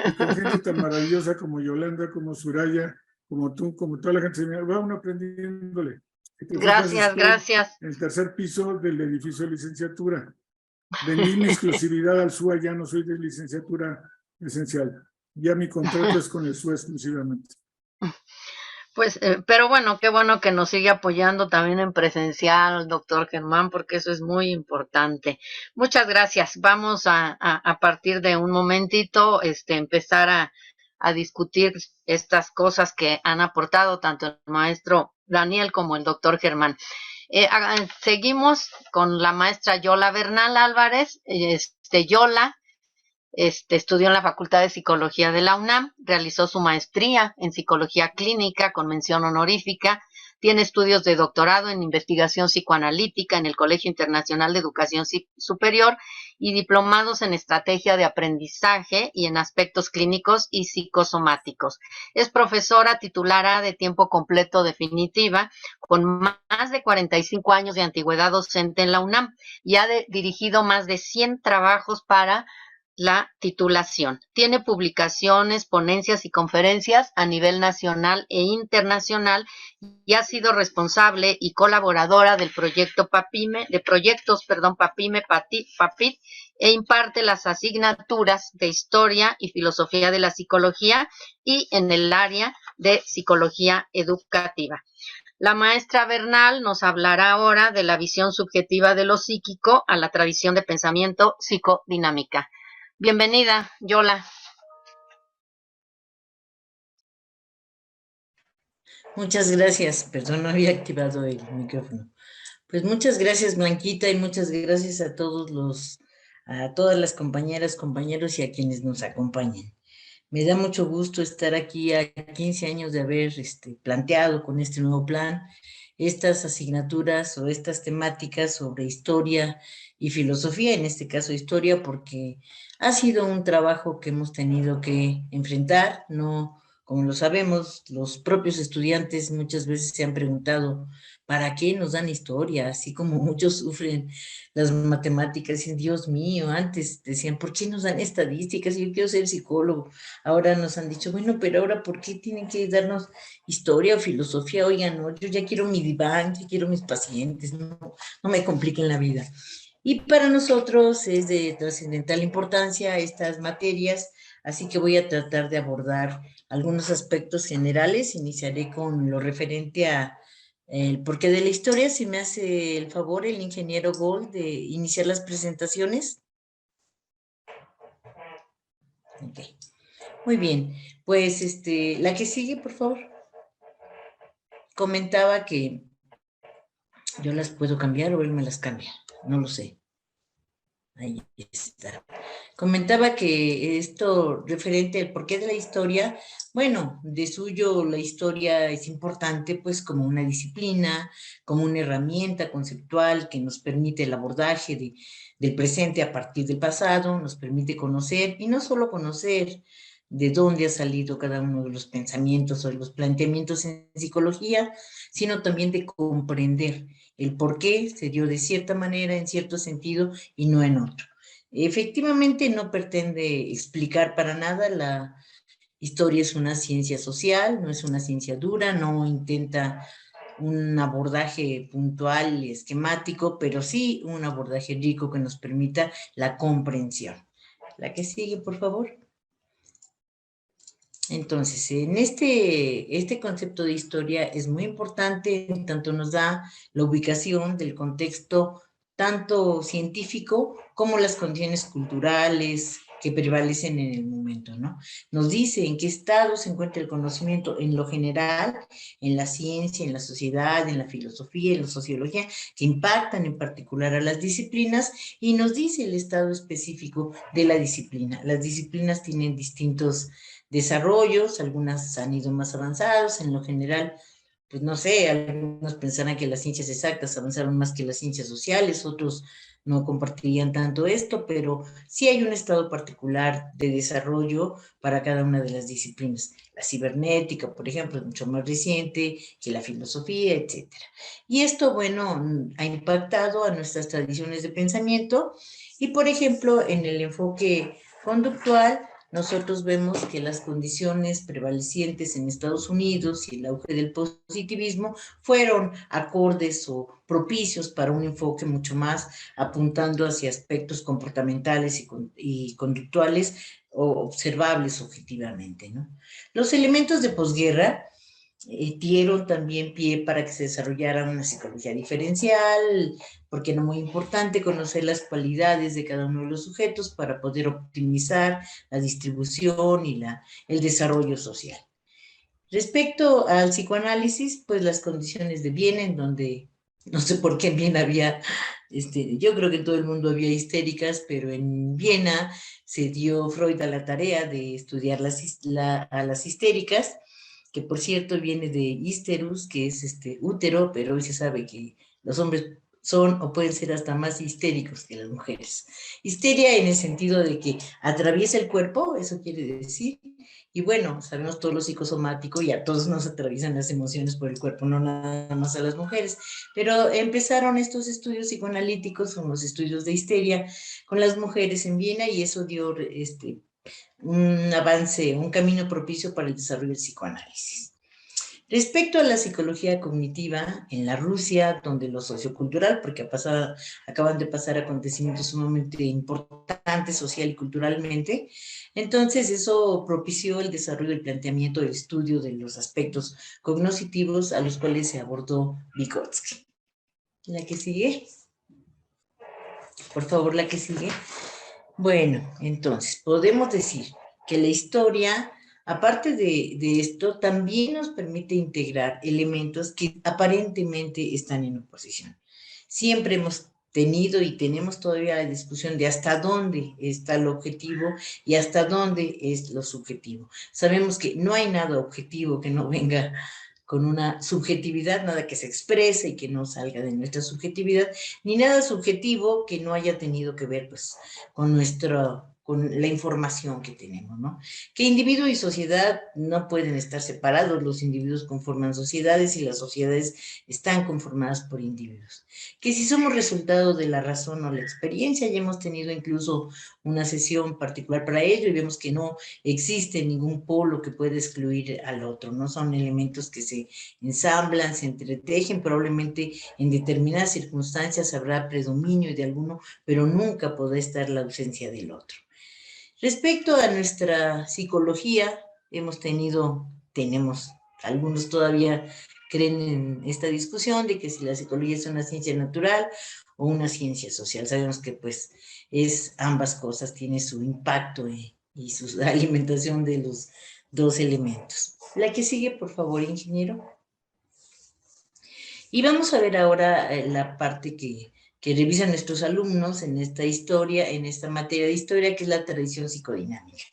Y con gente tan maravillosa como Yolanda, como Soraya, como tú, como toda la gente, va uno aprendiéndole. Gracias. En el tercer piso del edificio de licenciatura. Vendí mi exclusividad al SUA, ya no soy de licenciatura esencial. Ya mi contrato es con el SUA exclusivamente. Pues, pero bueno, qué bueno que nos sigue apoyando también en presencial, doctor Germán, porque eso es muy importante. Muchas gracias. Vamos a partir de un momentito, empezar a discutir estas cosas que han aportado tanto el maestro Daniel como el doctor Germán. Seguimos con la maestra Yola Bernal Álvarez. Yola estudió en la Facultad de Psicología de la UNAM, realizó su maestría en Psicología Clínica con mención honorífica, tiene estudios de doctorado en investigación psicoanalítica en el Colegio Internacional de Educación Superior y diplomados en estrategia de aprendizaje y en aspectos clínicos y psicosomáticos. Es profesora titulara de tiempo completo definitiva, con más de 45 años de antigüedad docente en la UNAM, y ha dirigido más de 100 trabajos para la titulación. Tiene publicaciones, ponencias y conferencias a nivel nacional e internacional y ha sido responsable y colaboradora del proyecto PAPIME, PAPIT, e imparte las asignaturas de Historia y Filosofía de la Psicología y en el área de Psicología Educativa. La maestra Bernal nos hablará ahora de la visión subjetiva de lo psíquico a la tradición de pensamiento psicodinámica. Bienvenida, Yola. Muchas gracias. Perdón, no había activado el micrófono. Pues muchas gracias, Blanquita, y muchas gracias a todas las compañeras, compañeros y a quienes nos acompañan. Me da mucho gusto estar aquí a 15 años de haber planteado con este nuevo plan estas asignaturas o estas temáticas sobre historia y filosofía, en este caso historia, porque ha sido un trabajo que hemos tenido que enfrentar. No, como lo sabemos, los propios estudiantes muchas veces se han preguntado, ¿para qué nos dan historia? Así como muchos sufren las matemáticas, dicen, Dios mío, antes decían, ¿por qué nos dan estadísticas? Yo quiero ser psicólogo. Ahora nos han dicho, bueno, pero ahora, ¿por qué tienen que darnos historia o filosofía? Oigan, no, yo ya quiero mi diván, ya quiero mis pacientes, no me compliquen la vida. Y para nosotros es de trascendental importancia estas materias, así que voy a tratar de abordar algunos aspectos generales. Iniciaré con lo referente a el porqué de la historia. Si me hace el favor el ingeniero Gold de iniciar las presentaciones. Ok. Muy bien, pues la que sigue, por favor. Comentaba que yo las puedo cambiar o él me las cambia, no lo sé. Ahí está. Comentaba que esto referente al porqué de la historia, bueno, de suyo la historia es importante pues como una disciplina, como una herramienta conceptual que nos permite el abordaje del presente a partir del pasado, nos permite conocer, y no solo conocer de dónde ha salido cada uno de los pensamientos o de los planteamientos en psicología, sino también de comprender el por qué se dio de cierta manera, en cierto sentido, y no en otro. Efectivamente, no pretende explicar para nada. La historia es una ciencia social, no es una ciencia dura, no intenta un abordaje puntual y esquemático, pero sí un abordaje rico que nos permita la comprensión. La que sigue, por favor. Entonces, en este concepto de historia es muy importante, en tanto nos da la ubicación del contexto tanto científico como las condiciones culturales que prevalecen en el momento, ¿no? Nos dice en qué estado se encuentra el conocimiento en lo general, en la ciencia, en la sociedad, en la filosofía, en la sociología, que impactan en particular a las disciplinas, y nos dice el estado específico de la disciplina. Las disciplinas tienen distintos desarrollos, algunas han ido más avanzados, en lo general, pues no sé, algunos pensarán que las ciencias exactas avanzaron más que las ciencias sociales, otros no compartirían tanto esto, pero sí hay un estado particular de desarrollo para cada una de las disciplinas. La cibernética, por ejemplo, es mucho más reciente que la filosofía, etcétera. Y esto, bueno, ha impactado a nuestras tradiciones de pensamiento, y, por ejemplo, en el enfoque conductual, nosotros vemos que las condiciones prevalecientes en Estados Unidos y el auge del positivismo fueron acordes o propicios para un enfoque mucho más apuntando hacia aspectos comportamentales y conductuales observables objetivamente, ¿no? Los elementos de posguerra dieron también pie para que se desarrollara una psicología diferencial, porque era muy importante conocer las cualidades de cada uno de los sujetos para poder optimizar la distribución y el desarrollo social. Respecto al psicoanálisis, pues las condiciones de Viena, en donde no sé por qué en Viena había, yo creo que en todo el mundo había histéricas, pero en Viena se dio Freud a la tarea de estudiar a las histéricas, que por cierto viene de histerus, que es útero, pero hoy se sabe que los hombres son o pueden ser hasta más histéricos que las mujeres. Histeria en el sentido de que atraviesa el cuerpo, eso quiere decir, y bueno, sabemos todo lo psicosomático y a todos nos atraviesan las emociones por el cuerpo, no nada más a las mujeres, pero empezaron estos estudios psicoanalíticos, son los estudios de histeria con las mujeres en Viena y eso dio un avance, un camino propicio para el desarrollo del psicoanálisis. Respecto a la psicología cognitiva, en la Rusia, donde lo sociocultural, porque acaban de pasar acontecimientos sumamente importantes social y culturalmente, entonces eso propició el desarrollo del planteamiento del estudio de los aspectos cognitivos a los cuales se abordó Vygotsky. ¿La que sigue? Por favor, la que sigue. Bueno, entonces, podemos decir que la historia, aparte de esto, también nos permite integrar elementos que aparentemente están en oposición. Siempre hemos tenido y tenemos todavía la discusión de hasta dónde está lo objetivo y hasta dónde es lo subjetivo. Sabemos que no hay nada objetivo que no venga con una subjetividad, nada que se exprese y que no salga de nuestra subjetividad, ni nada subjetivo que no haya tenido que ver pues, con la información que tenemos, ¿no? Que individuo y sociedad no pueden estar separados, los individuos conforman sociedades y las sociedades están conformadas por individuos. Que si somos resultado de la razón o la experiencia, ya hemos tenido incluso una sesión particular para ello y vemos que no existe ningún polo que pueda excluir al otro, no son elementos que se ensamblan, se entretejen, probablemente en determinadas circunstancias habrá predominio de alguno, pero nunca podrá estar la ausencia del otro. Respecto a nuestra psicología, tenemos, algunos todavía creen en esta discusión de que si la psicología es una ciencia natural o una ciencia social. Sabemos que pues es ambas cosas, tiene su impacto y su alimentación de los dos elementos. La que sigue, por favor, ingeniero. Y vamos a ver ahora la parte que revisan nuestros alumnos en esta historia, en esta materia de historia, que es la tradición psicodinámica.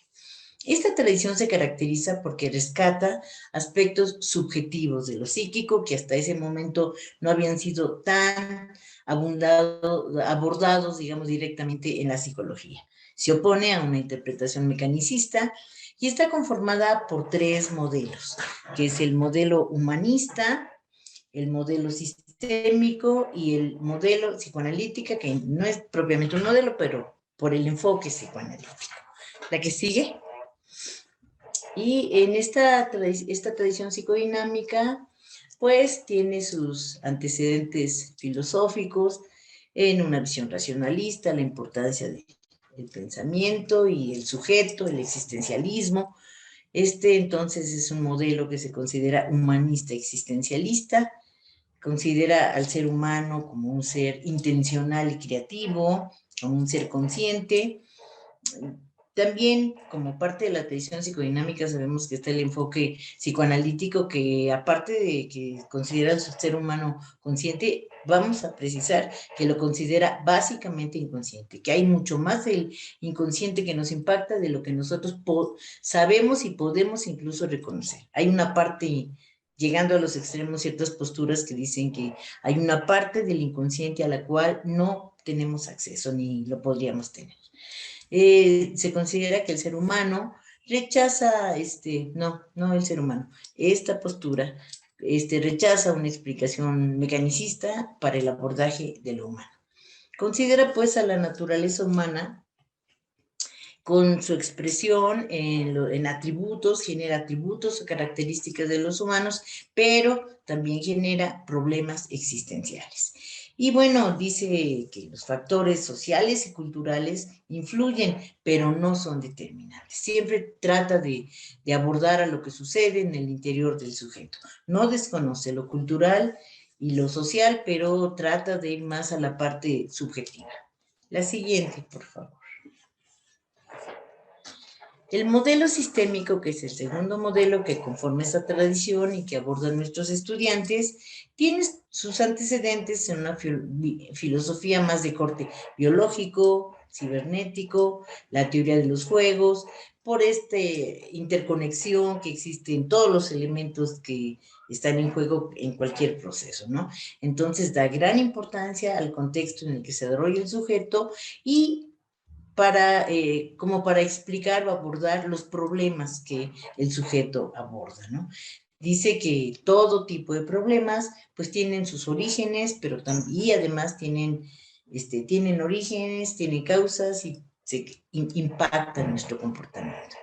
Esta tradición se caracteriza porque rescata aspectos subjetivos de lo psíquico que hasta ese momento no habían sido tan abordados, digamos, directamente en la psicología. Se opone a una interpretación mecanicista y está conformada por 3 modelos, que es el modelo humanista, el modelo sistémico y el modelo psicoanalítica, que no es propiamente un modelo, pero por el enfoque psicoanalítico. La que sigue. Y en esta tradición psicodinámica, pues tiene sus antecedentes filosóficos en una visión racionalista, la importancia del pensamiento y el sujeto, el existencialismo. Entonces es un modelo que se considera humanista existencialista, considera al ser humano como un ser intencional y creativo, como un ser consciente. También, como parte de la tradición psicodinámica, sabemos que está el enfoque psicoanalítico que, aparte de que considera al ser humano consciente, vamos a precisar que lo considera básicamente inconsciente, que hay mucho más del inconsciente que nos impacta de lo que nosotros sabemos y podemos incluso reconocer. Hay una parte, llegando a los extremos, ciertas posturas que dicen que hay una parte del inconsciente a la cual no tenemos acceso ni lo podríamos tener. Se considera que el ser humano rechaza, no el ser humano, esta postura rechaza una explicación mecanicista para el abordaje de lo humano. Considera pues a la naturaleza humana con su expresión en atributos, genera atributos o características de los humanos, pero también genera problemas existenciales. Y bueno, dice que los factores sociales y culturales influyen, pero no son determinantes. Siempre trata de abordar a lo que sucede en el interior del sujeto. No desconoce lo cultural y lo social, pero trata de ir más a la parte subjetiva. La siguiente, por favor. El modelo sistémico, que es el segundo modelo que conforma esta tradición y que abordan nuestros estudiantes, tiene sus antecedentes en una filosofía más de corte biológico, cibernético, la teoría de los juegos, por esta interconexión que existe en todos los elementos que están en juego en cualquier proceso, ¿no? Entonces da gran importancia al contexto en el que se desarrolla el sujeto y como para explicar o abordar los problemas que el sujeto aborda, ¿no? Dice que todo tipo de problemas pues tienen sus orígenes, pero y además tienen orígenes, tienen causas y impactan nuestro comportamiento.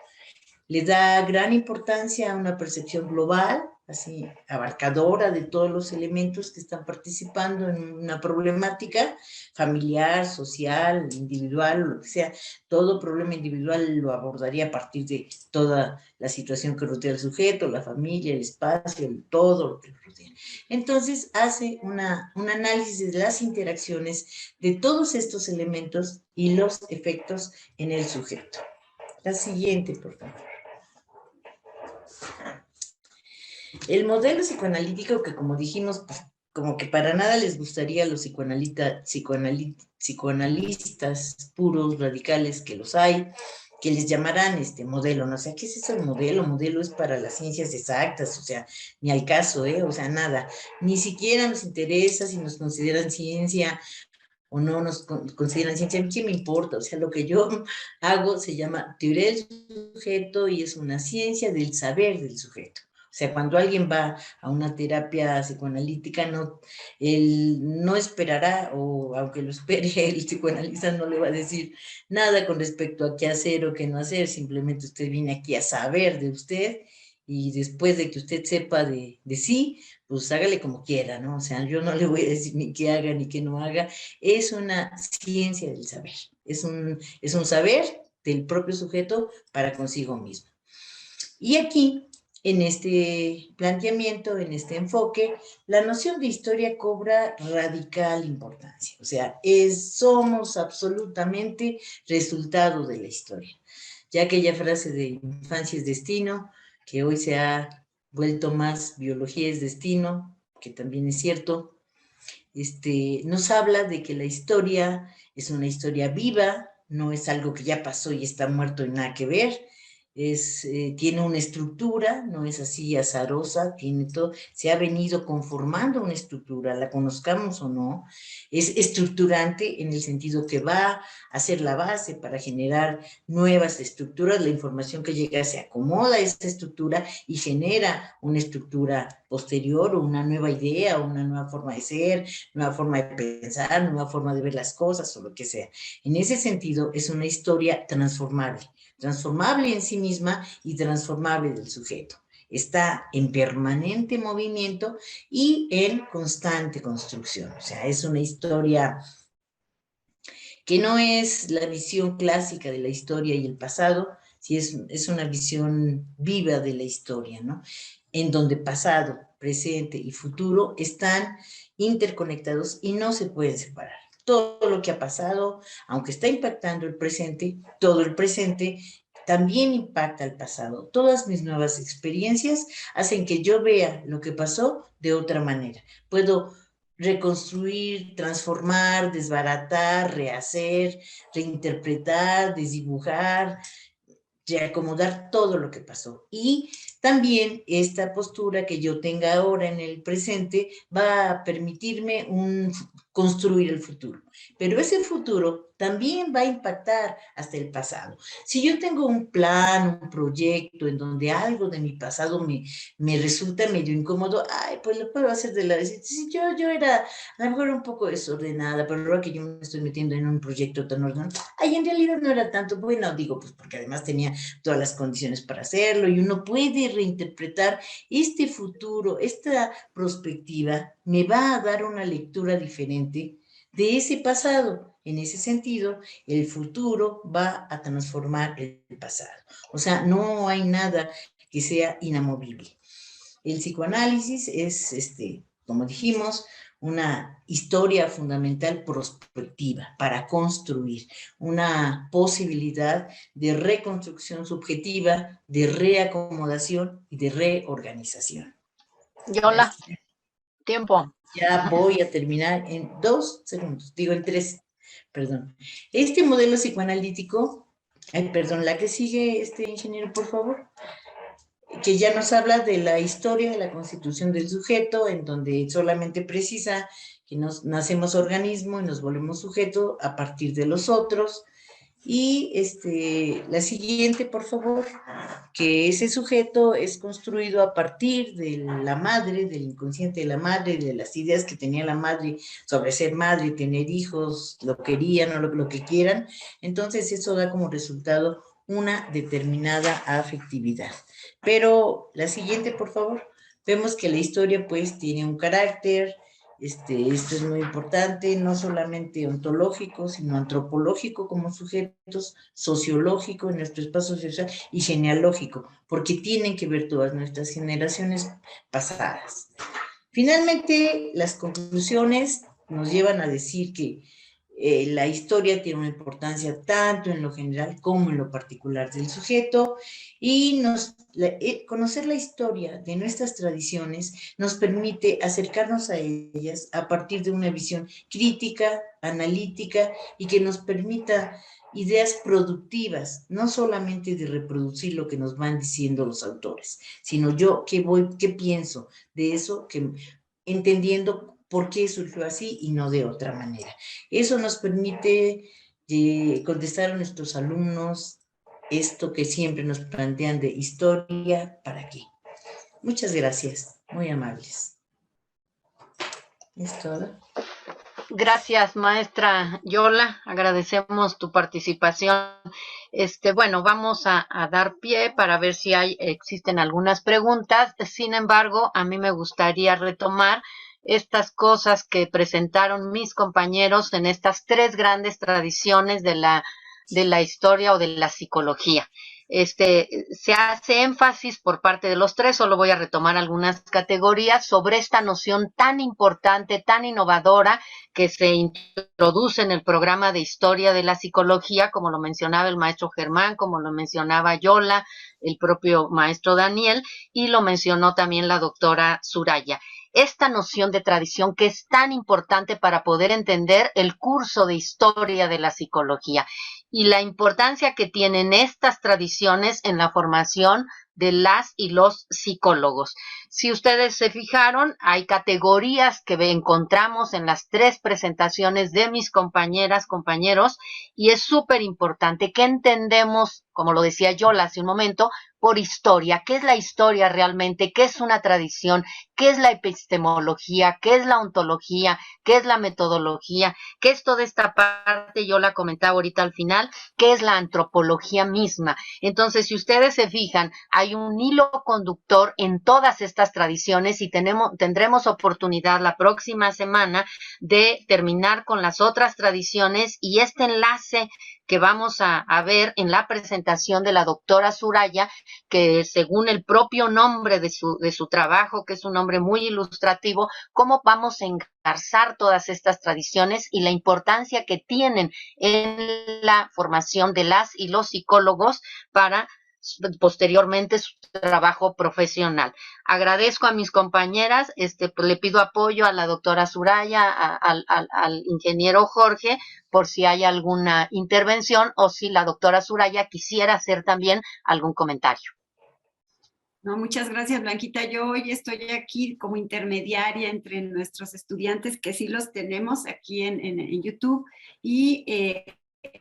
Le da gran importancia a una percepción global, así abarcadora de todos los elementos que están participando en una problemática familiar, social, individual, lo que sea. Todo problema individual lo abordaría a partir de toda la situación que rodea al sujeto, la familia, el espacio, todo lo que lo rodea. Entonces hace un análisis de las interacciones de todos estos elementos y los efectos en el sujeto. La siguiente, por favor. El modelo psicoanalítico, que como dijimos, pues, como que para nada les gustaría a los psicoanalistas puros, radicales, que los hay, que les llamarán modelo, no sé, ¿qué es eso el modelo? Modelo es para las ciencias exactas, o sea, ni al caso, o sea, nada, ni siquiera nos interesa si nos consideran ciencia o no nos consideran ciencia, ¿qué me importa? O sea, lo que yo hago se llama teoría del sujeto y es una ciencia del saber del sujeto. O sea, cuando alguien va a una terapia psicoanalítica, él no esperará, o aunque lo espere, el psicoanalista no le va a decir nada con respecto a qué hacer o qué no hacer, simplemente usted viene aquí a saber de usted, y después de que usted sepa de sí, pues hágale como quiera, ¿no? O sea, yo no le voy a decir ni qué haga ni qué no haga, es una ciencia del saber, es un saber del propio sujeto para consigo mismo. Y aquí, en este planteamiento, en este enfoque, la noción de historia cobra radical importancia. O sea, somos absolutamente resultado de la historia. Ya aquella frase de infancia es destino, que hoy se ha vuelto más biología es destino, que también es cierto, nos habla de que la historia es una historia viva, no es algo que ya pasó y está muerto y nada que ver, tiene una estructura, no es así azarosa, tiene todo, se ha venido conformando una estructura, la conozcamos o no, es estructurante en el sentido que va a ser la base para generar nuevas estructuras, la información que llega se acomoda a esa estructura y genera una estructura posterior o una nueva idea o una nueva forma de ser, nueva forma de pensar, nueva forma de ver las cosas o lo que sea. En ese sentido es una historia transformable en sí misma y transformable del sujeto. Está en permanente movimiento y en constante construcción. O sea, es una historia que no es la visión clásica de la historia y el pasado, sí es una visión viva de la historia, ¿no? En donde pasado, presente y futuro están interconectados y no se pueden separar. Todo lo que ha pasado, aunque está impactando el presente, todo el presente también impacta el pasado. Todas mis nuevas experiencias hacen que yo vea lo que pasó de otra manera. Puedo reconstruir, transformar, desbaratar, rehacer, reinterpretar, desdibujar, reacomodar todo lo que pasó. Y también esta postura que yo tenga ahora en el presente va a permitirme construir el futuro. Pero ese futuro también va a impactar hasta el pasado. Si yo tengo un plan, un proyecto en donde algo de mi pasado me resulta medio incómodo, pues lo puedo hacer de la vez. Si yo era a lo mejor un poco desordenada, pero ahora que yo me estoy metiendo en un proyecto tan ordenado, en realidad no era tanto bueno, digo, pues porque además tenía todas las condiciones para hacerlo y uno puede reinterpretar este futuro, esta perspectiva me va a dar una lectura diferente de ese pasado. En ese sentido, el futuro va a transformar el pasado. O sea, no hay nada que sea inamovible. El psicoanálisis es, como dijimos, una historia fundamental prospectiva para construir una posibilidad de reconstrucción subjetiva, de reacomodación y de reorganización. Yola, tiempo. Ya voy a terminar en 2 segundos, digo en 3. Perdón. Este modelo psicoanalítico, perdón, la que sigue, ingeniero, por favor, que ya nos habla de la historia de la constitución del sujeto, en donde solamente precisa que nos nacemos organismo y nos volvemos sujeto a partir de los otros. Y la siguiente, por favor, que ese sujeto es construido a partir de la madre, del inconsciente de la madre, de las ideas que tenía la madre sobre ser madre, tener hijos, lo querían o lo que quieran. Entonces eso da como resultado una determinada afectividad. Pero la siguiente, por favor, vemos que la historia pues tiene un carácter. Esto es muy importante, no solamente ontológico, sino antropológico como sujetos, sociológico en nuestro espacio social y genealógico, porque tienen que ver todas nuestras generaciones pasadas. Finalmente, las conclusiones nos llevan a decir que la historia tiene una importancia tanto en lo general como en lo particular del sujeto, y conocer la historia de nuestras tradiciones nos permite acercarnos a ellas a partir de una visión crítica, analítica, y que nos permita ideas productivas, no solamente de reproducir lo que nos van diciendo los autores, sino yo qué pienso de eso, entendiendo por qué surgió así y no de otra manera. Eso nos permite contestar a nuestros alumnos esto que siempre nos plantean de historia, ¿para qué? Muchas gracias, muy amables. ¿Es todo? Gracias, maestra Yola. Agradecemos tu participación. Bueno, vamos a dar pie para ver si existen algunas preguntas. Sin embargo, a mí me gustaría retomar estas cosas que presentaron mis compañeros en estas tres grandes tradiciones de la historia o de la psicología. Se hace énfasis por parte de los tres, solo voy a retomar algunas categorías sobre esta noción tan importante, tan innovadora, que se introduce en el programa de historia de la psicología, como lo mencionaba el maestro Germán, como lo mencionaba Yola, el propio maestro Daniel, y lo mencionó también la doctora Suraya. Esta noción de tradición que es tan importante para poder entender el curso de historia de la psicología y la importancia que tienen estas tradiciones en la formación de las y los psicólogos. Si ustedes se fijaron, hay categorías que encontramos en las tres presentaciones de mis compañeras, compañeros, y es súper importante que entendemos, como lo decía Yola hace un momento, por historia. ¿Qué es la historia realmente? ¿Qué es una tradición? ¿Qué es la epistemología? ¿Qué es la ontología? ¿Qué es la metodología? ¿Qué es toda esta parte? Yo la comentaba ahorita al final. ¿Qué es la antropología misma? Entonces, si ustedes se fijan, hay un hilo conductor en todas estas tradiciones y tendremos oportunidad la próxima semana de terminar con las otras tradiciones, y este enlace que vamos a ver en la presentación de la doctora Suraya, que según el propio nombre de su trabajo, que es un nombre muy ilustrativo, cómo vamos a engarzar todas estas tradiciones y la importancia que tienen en la formación de las y los psicólogos para posteriormente su trabajo profesional. Agradezco a mis compañeras, le pido apoyo a la doctora Suraya, al ingeniero Jorge, por si hay alguna intervención o si la doctora Suraya quisiera hacer también algún comentario. No, muchas gracias, Blanquita. Yo hoy estoy aquí como intermediaria entre nuestros estudiantes, que sí los tenemos aquí en YouTube, y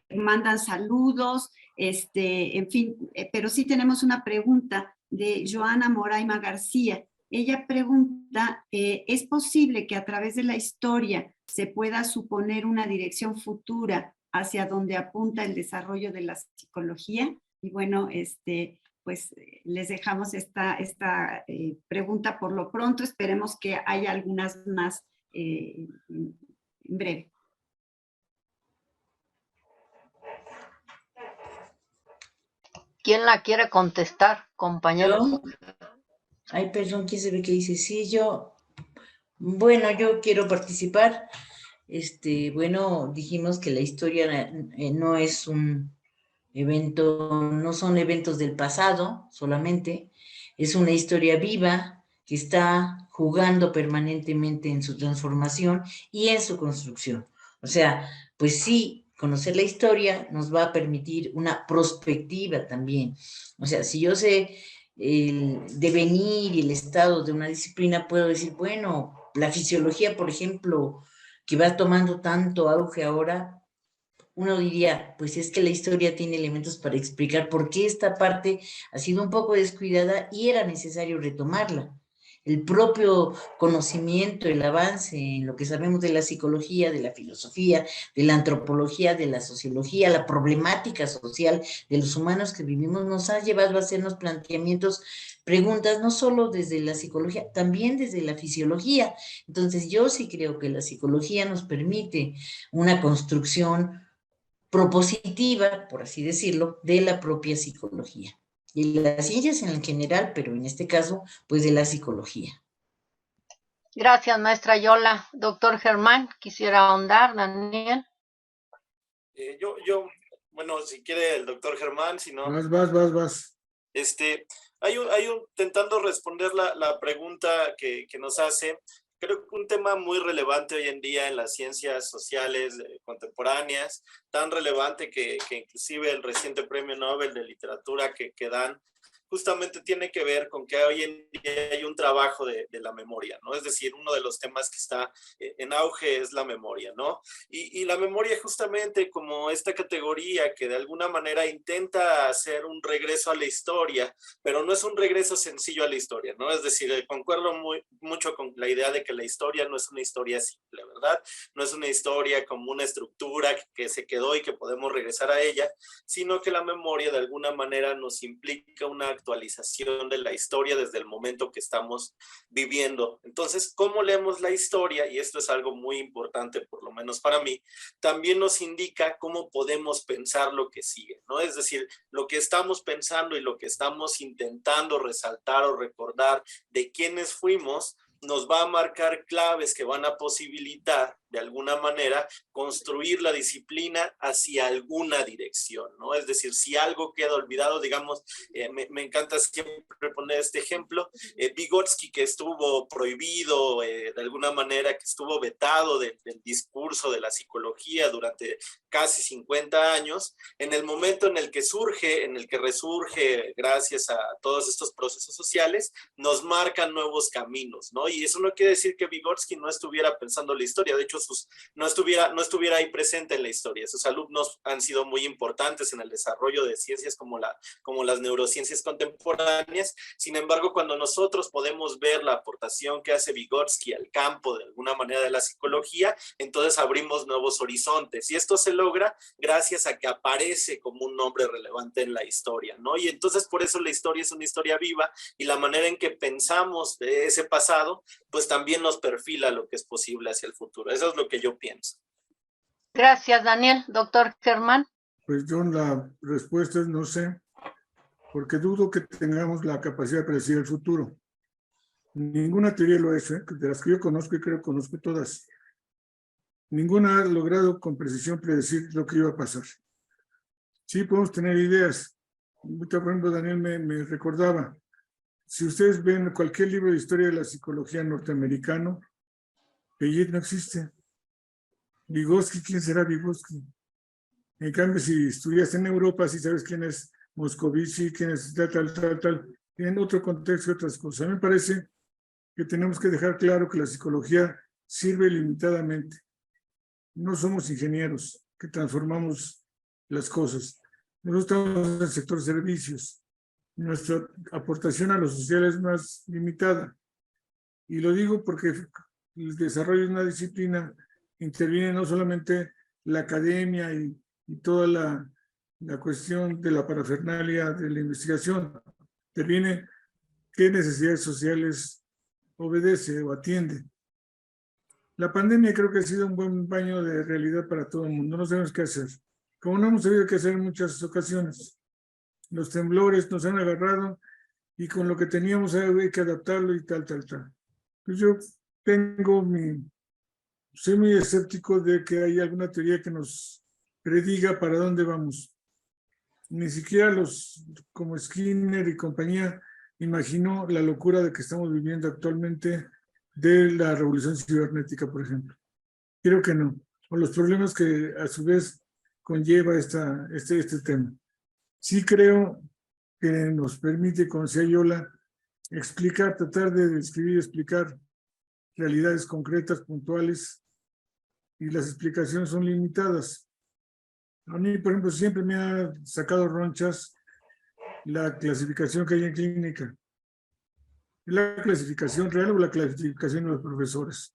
mandan saludos, en fin, pero sí tenemos una pregunta de Joana Moraima García. Ella pregunta, ¿es posible que a través de la historia se pueda suponer una dirección futura hacia donde apunta el desarrollo de la psicología? Y bueno, pues les dejamos esta pregunta por lo pronto. Esperemos que haya algunas más en breve. ¿Quién la quiere contestar, compañero? Ay, perdón, ¿quién se ve que dice? Sí, yo. Bueno, yo quiero participar. Bueno, dijimos que la historia no es un evento, no son eventos del pasado solamente, es una historia viva que está jugando permanentemente en su transformación y en su construcción. O sea, pues sí, conocer la historia nos va a permitir una prospectiva también. O sea, si yo sé el devenir y el estado de una disciplina, puedo decir, bueno, la fisiología, por ejemplo, que va tomando tanto auge ahora, uno diría, pues es que la historia tiene elementos para explicar por qué esta parte ha sido un poco descuidada y era necesario retomarla. El propio conocimiento, el avance en lo que sabemos de la psicología, de la filosofía, de la antropología, de la sociología, la problemática social de los humanos que vivimos, nos ha llevado a hacernos planteamientos, preguntas, no solo desde la psicología, también desde la fisiología. Entonces, yo sí creo que la psicología nos permite una construcción propositiva, por así decirlo, de la propia psicología. Y las ciencias en general, pero en este caso, pues de la psicología. Gracias, maestra Yola. Doctor Germán, quisiera ahondar, Daniel. Bueno, si quiere el doctor Germán, si no. Vas. Intentando responder la pregunta que nos hace, creo que un tema muy relevante hoy en día en las ciencias sociales contemporáneas, tan relevante que inclusive el reciente premio Nobel de literatura que dan, justamente tiene que ver con que hoy en día hay un trabajo de la memoria, ¿no? Es decir, uno de los temas que está en auge es la memoria, ¿no? Y la memoria justamente como esta categoría que de alguna manera intenta hacer un regreso a la historia, pero no es un regreso sencillo a la historia, ¿no? Es decir, concuerdo mucho con la idea de que la historia no es una historia simple, ¿verdad? No es una historia como una estructura que se quedó y que podemos regresar a ella, sino que la memoria de alguna manera nos implica una actualización de la historia desde el momento que estamos viviendo. Entonces, ¿cómo leemos la historia? Y esto es algo muy importante, por lo menos para mí, también nos indica cómo podemos pensar lo que sigue, ¿no? Es decir, lo que estamos pensando y lo que estamos intentando resaltar o recordar de quiénes fuimos, nos va a marcar claves que van a posibilitar, de alguna manera, construir la disciplina hacia alguna dirección, ¿no? Es decir, si algo queda olvidado, digamos, me encanta siempre poner este ejemplo, Vygotsky, que estuvo prohibido de alguna manera, que estuvo vetado del discurso de la psicología durante casi 50 años, en el momento en el que surge, en el que resurge gracias a todos estos procesos sociales, nos marcan nuevos caminos, ¿no? Y eso no quiere decir que Vygotsky no estuviera pensando la historia, de hecho no estuviera ahí presente en la historia. Sus alumnos han sido muy importantes en el desarrollo de ciencias como las neurociencias contemporáneas. Sin embargo, cuando nosotros podemos ver la aportación que hace Vygotsky al campo de alguna manera de la psicología, entonces abrimos nuevos horizontes, y esto se logra gracias a que aparece como un nombre relevante en la historia, ¿no? Y entonces por eso la historia es una historia viva, y la manera en que pensamos de ese pasado, pues también nos perfila lo que es posible hacia el futuro. Eso es lo que yo pienso. Gracias, Daniel. Doctor Germán. Pues yo la respuesta es no sé, porque dudo que tengamos la capacidad de predecir el futuro. Ninguna teoría lo ha hecho, de las que yo conozco, y creo que conozco todas. Ninguna ha logrado con precisión predecir lo que iba a pasar. Sí podemos tener ideas. Por ejemplo, Daniel me recordaba, si ustedes ven cualquier libro de historia de la psicología norteamericano, Piaget no existe. Vygotsky, ¿quién será Vygotsky? En cambio, si estudias en Europa, sí sabes quién es Moscovici, quién es tal. En otro contexto, otras cosas. A mí me parece que tenemos que dejar claro que la psicología sirve limitadamente. No somos ingenieros que transformamos las cosas. Nosotros estamos en el sector servicios. Nuestra aportación a lo social es más limitada. Y lo digo porque el desarrollo de una disciplina interviene no solamente la academia y toda la cuestión de la parafernalia de la investigación, interviene qué necesidades sociales obedece o atiende. La pandemia creo que ha sido un buen baño de realidad para todo el mundo. No sabemos qué hacer. Como no hemos sabido qué hacer en muchas ocasiones. Los temblores nos han agarrado y con lo que teníamos hay que adaptarlo y tal. Pues yo soy muy escéptico de que haya alguna teoría que nos prediga para dónde vamos. Ni siquiera los como Skinner y compañía imaginó la locura de que estamos viviendo actualmente de la revolución cibernética, por ejemplo. Creo que no. o los problemas que a su vez conlleva este tema. Sí creo que nos permite con Ciayola explicar, tratar de describir, explicar realidades concretas, puntuales, y las explicaciones son limitadas. A mí, por ejemplo, siempre me ha sacado ronchas la clasificación que hay en clínica. ¿La clasificación real o la clasificación de los profesores?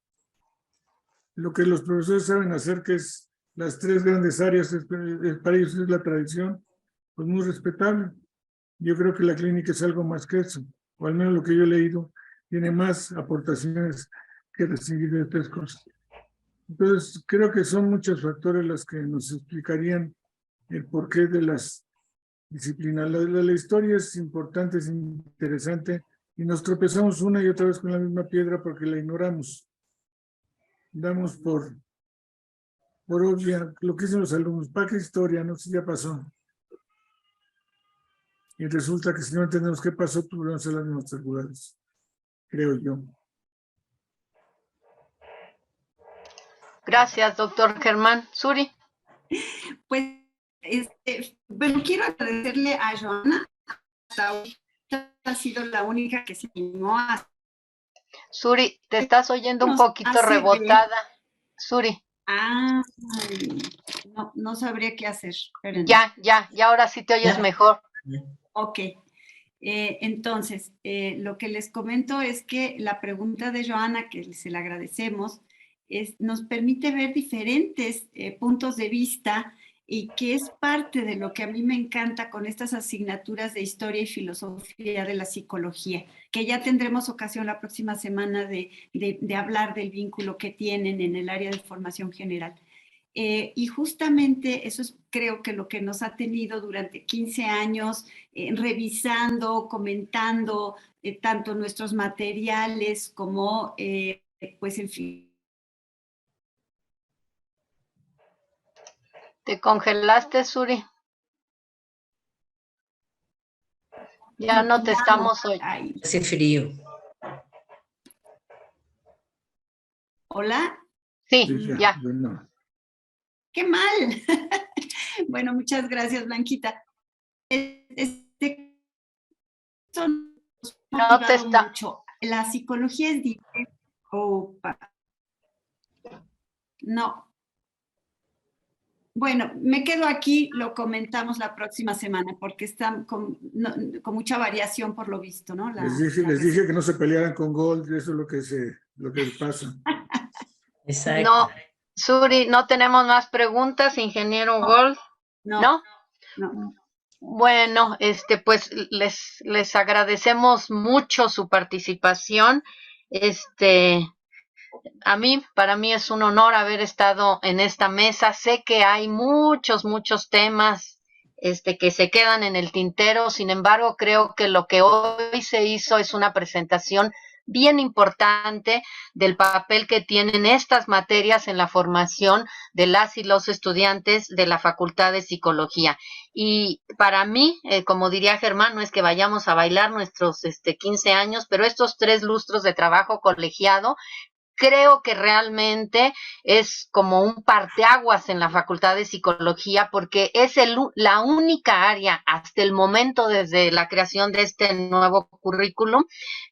Lo que los profesores saben hacer, que es las tres grandes áreas, para ellos es la tradición, pues muy respetable. Yo creo que la clínica es algo más que eso, o al menos lo que yo he leído, tiene más aportaciones que recibir de tres cosas. Entonces, creo que son muchos factores los que nos explicarían el porqué de las disciplinas. La historia es importante, es interesante, y nos tropezamos una y otra vez con la misma piedra porque la ignoramos. Damos por obvia lo que dicen los alumnos, ¿para qué historia? No sé si ya pasó. Y resulta que si no entendemos qué pasó, pues vamos a las mismas circulares, creo yo. Gracias, doctor Germán. Suri. Pues, bueno, quiero agradecerle a Joana. Hasta ahorita ha sido la única que se animó a... Suri, te estás oyendo un poquito rebotada. Suri. Ah, no sabría qué hacer. Espérenme. Ya, ahora sí te oyes mejor. Ok. Entonces, lo que les comento es que la pregunta de Joana, que se la agradecemos, nos permite ver diferentes puntos de vista y que es parte de lo que a mí me encanta con estas asignaturas de historia y filosofía de la psicología, que ya tendremos ocasión la próxima semana de hablar del vínculo que tienen en el área de formación general. Y justamente eso es, creo que lo que nos ha tenido durante 15 años revisando, comentando tanto nuestros materiales como pues en fin. ¿Te congelaste, Suri? Ya no te estamos oyendo. Hace frío. ¿Hola? Sí, ya. Bueno. ¡Qué mal! Bueno, muchas gracias, Blanquita. No te está... mucho. La psicología es diferente. Opa. No. Bueno, me quedo aquí, lo comentamos la próxima semana, porque están con mucha variación por lo visto, ¿no? Les dije que no se pelearan con Gold, eso es lo que pasa. Exacto. No, Suri, no tenemos más preguntas, ingeniero Gold. ¿No? Bueno, pues les agradecemos mucho su participación. Para mí es un honor haber estado en esta mesa. Sé que hay muchos temas que se quedan en el tintero. Sin embargo, creo que lo que hoy se hizo es una presentación bien importante del papel que tienen estas materias en la formación de las y los estudiantes de la Facultad de Psicología. Y para mí, como diría Germán, no es que vayamos a bailar nuestros 15 años, pero estos 3 lustros de trabajo colegiado creo que realmente es como un parteaguas en la Facultad de Psicología, porque es la única área hasta el momento, desde la creación de este nuevo currículum,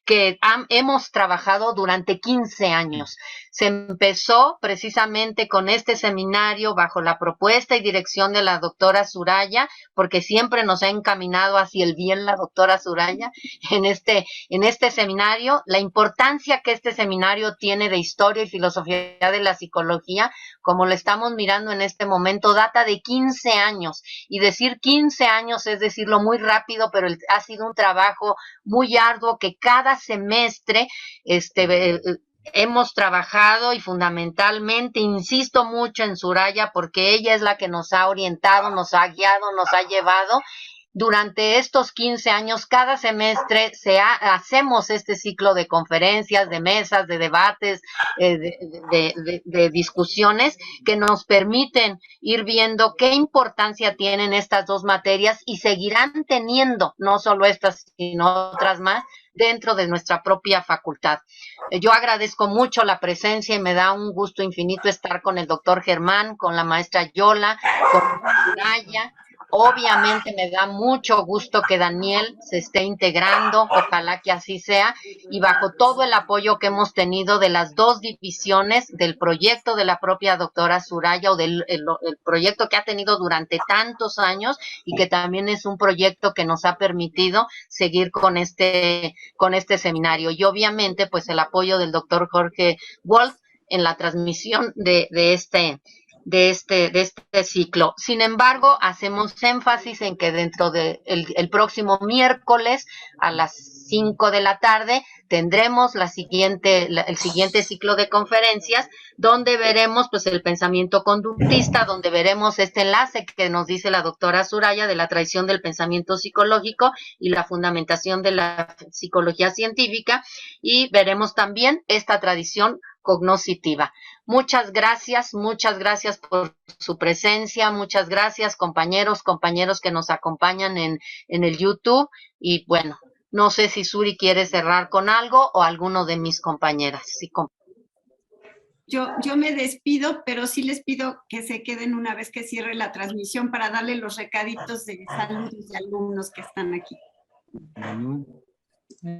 que hemos trabajado durante 15 años. Se empezó precisamente con este seminario bajo la propuesta y dirección de la doctora Suraya, porque siempre nos ha encaminado hacia el bien la doctora Suraya en este seminario. La importancia que este seminario tiene de historia y filosofía de la psicología, como lo estamos mirando en este momento, data de 15 años. Y decir 15 años es decirlo muy rápido, pero ha sido un trabajo muy arduo que cada semestre hemos trabajado, y fundamentalmente insisto mucho en Suraya porque ella es la que nos ha orientado, nos ha guiado, nos ha llevado. Durante estos 15 años, cada semestre hacemos este ciclo de conferencias, de mesas, de debates, de discusiones que nos permiten ir viendo qué importancia tienen estas dos materias y seguirán teniendo, no solo estas, sino otras más, dentro de nuestra propia facultad. Yo agradezco mucho la presencia y me da un gusto infinito estar con el doctor Germán, con la maestra Yola, con Soraya. Obviamente me da mucho gusto que Daniel se esté integrando, ojalá que así sea, y bajo todo el apoyo que hemos tenido de las dos divisiones del proyecto de la propia doctora Soraya, o del el proyecto que ha tenido durante tantos años, y que también es un proyecto que nos ha permitido seguir con este seminario. Y obviamente pues el apoyo del doctor Jorge Wolf en la transmisión de este ciclo. Sin embargo, hacemos énfasis en que dentro de el próximo miércoles a las 5 de la tarde tendremos el siguiente ciclo de conferencias, donde veremos pues el pensamiento conductista, donde veremos este enlace que nos dice la doctora Soraya de la tradición del pensamiento psicológico y la fundamentación de la psicología científica, y veremos también esta tradición cognoscitiva. Muchas gracias por su presencia, muchas gracias compañeros que nos acompañan en el YouTube, y bueno, no sé si Suri quiere cerrar con algo o alguno de mis compañeras. Sí, Yo me despido, pero sí les pido que se queden una vez que cierre la transmisión para darle los recaditos de saludos de alumnos que están aquí.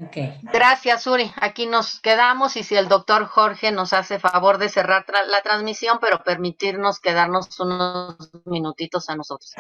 Okay. Gracias, Suri. Aquí nos quedamos, y si el doctor Jorge nos hace favor de cerrar la transmisión, pero permitirnos quedarnos unos minutitos a nosotros.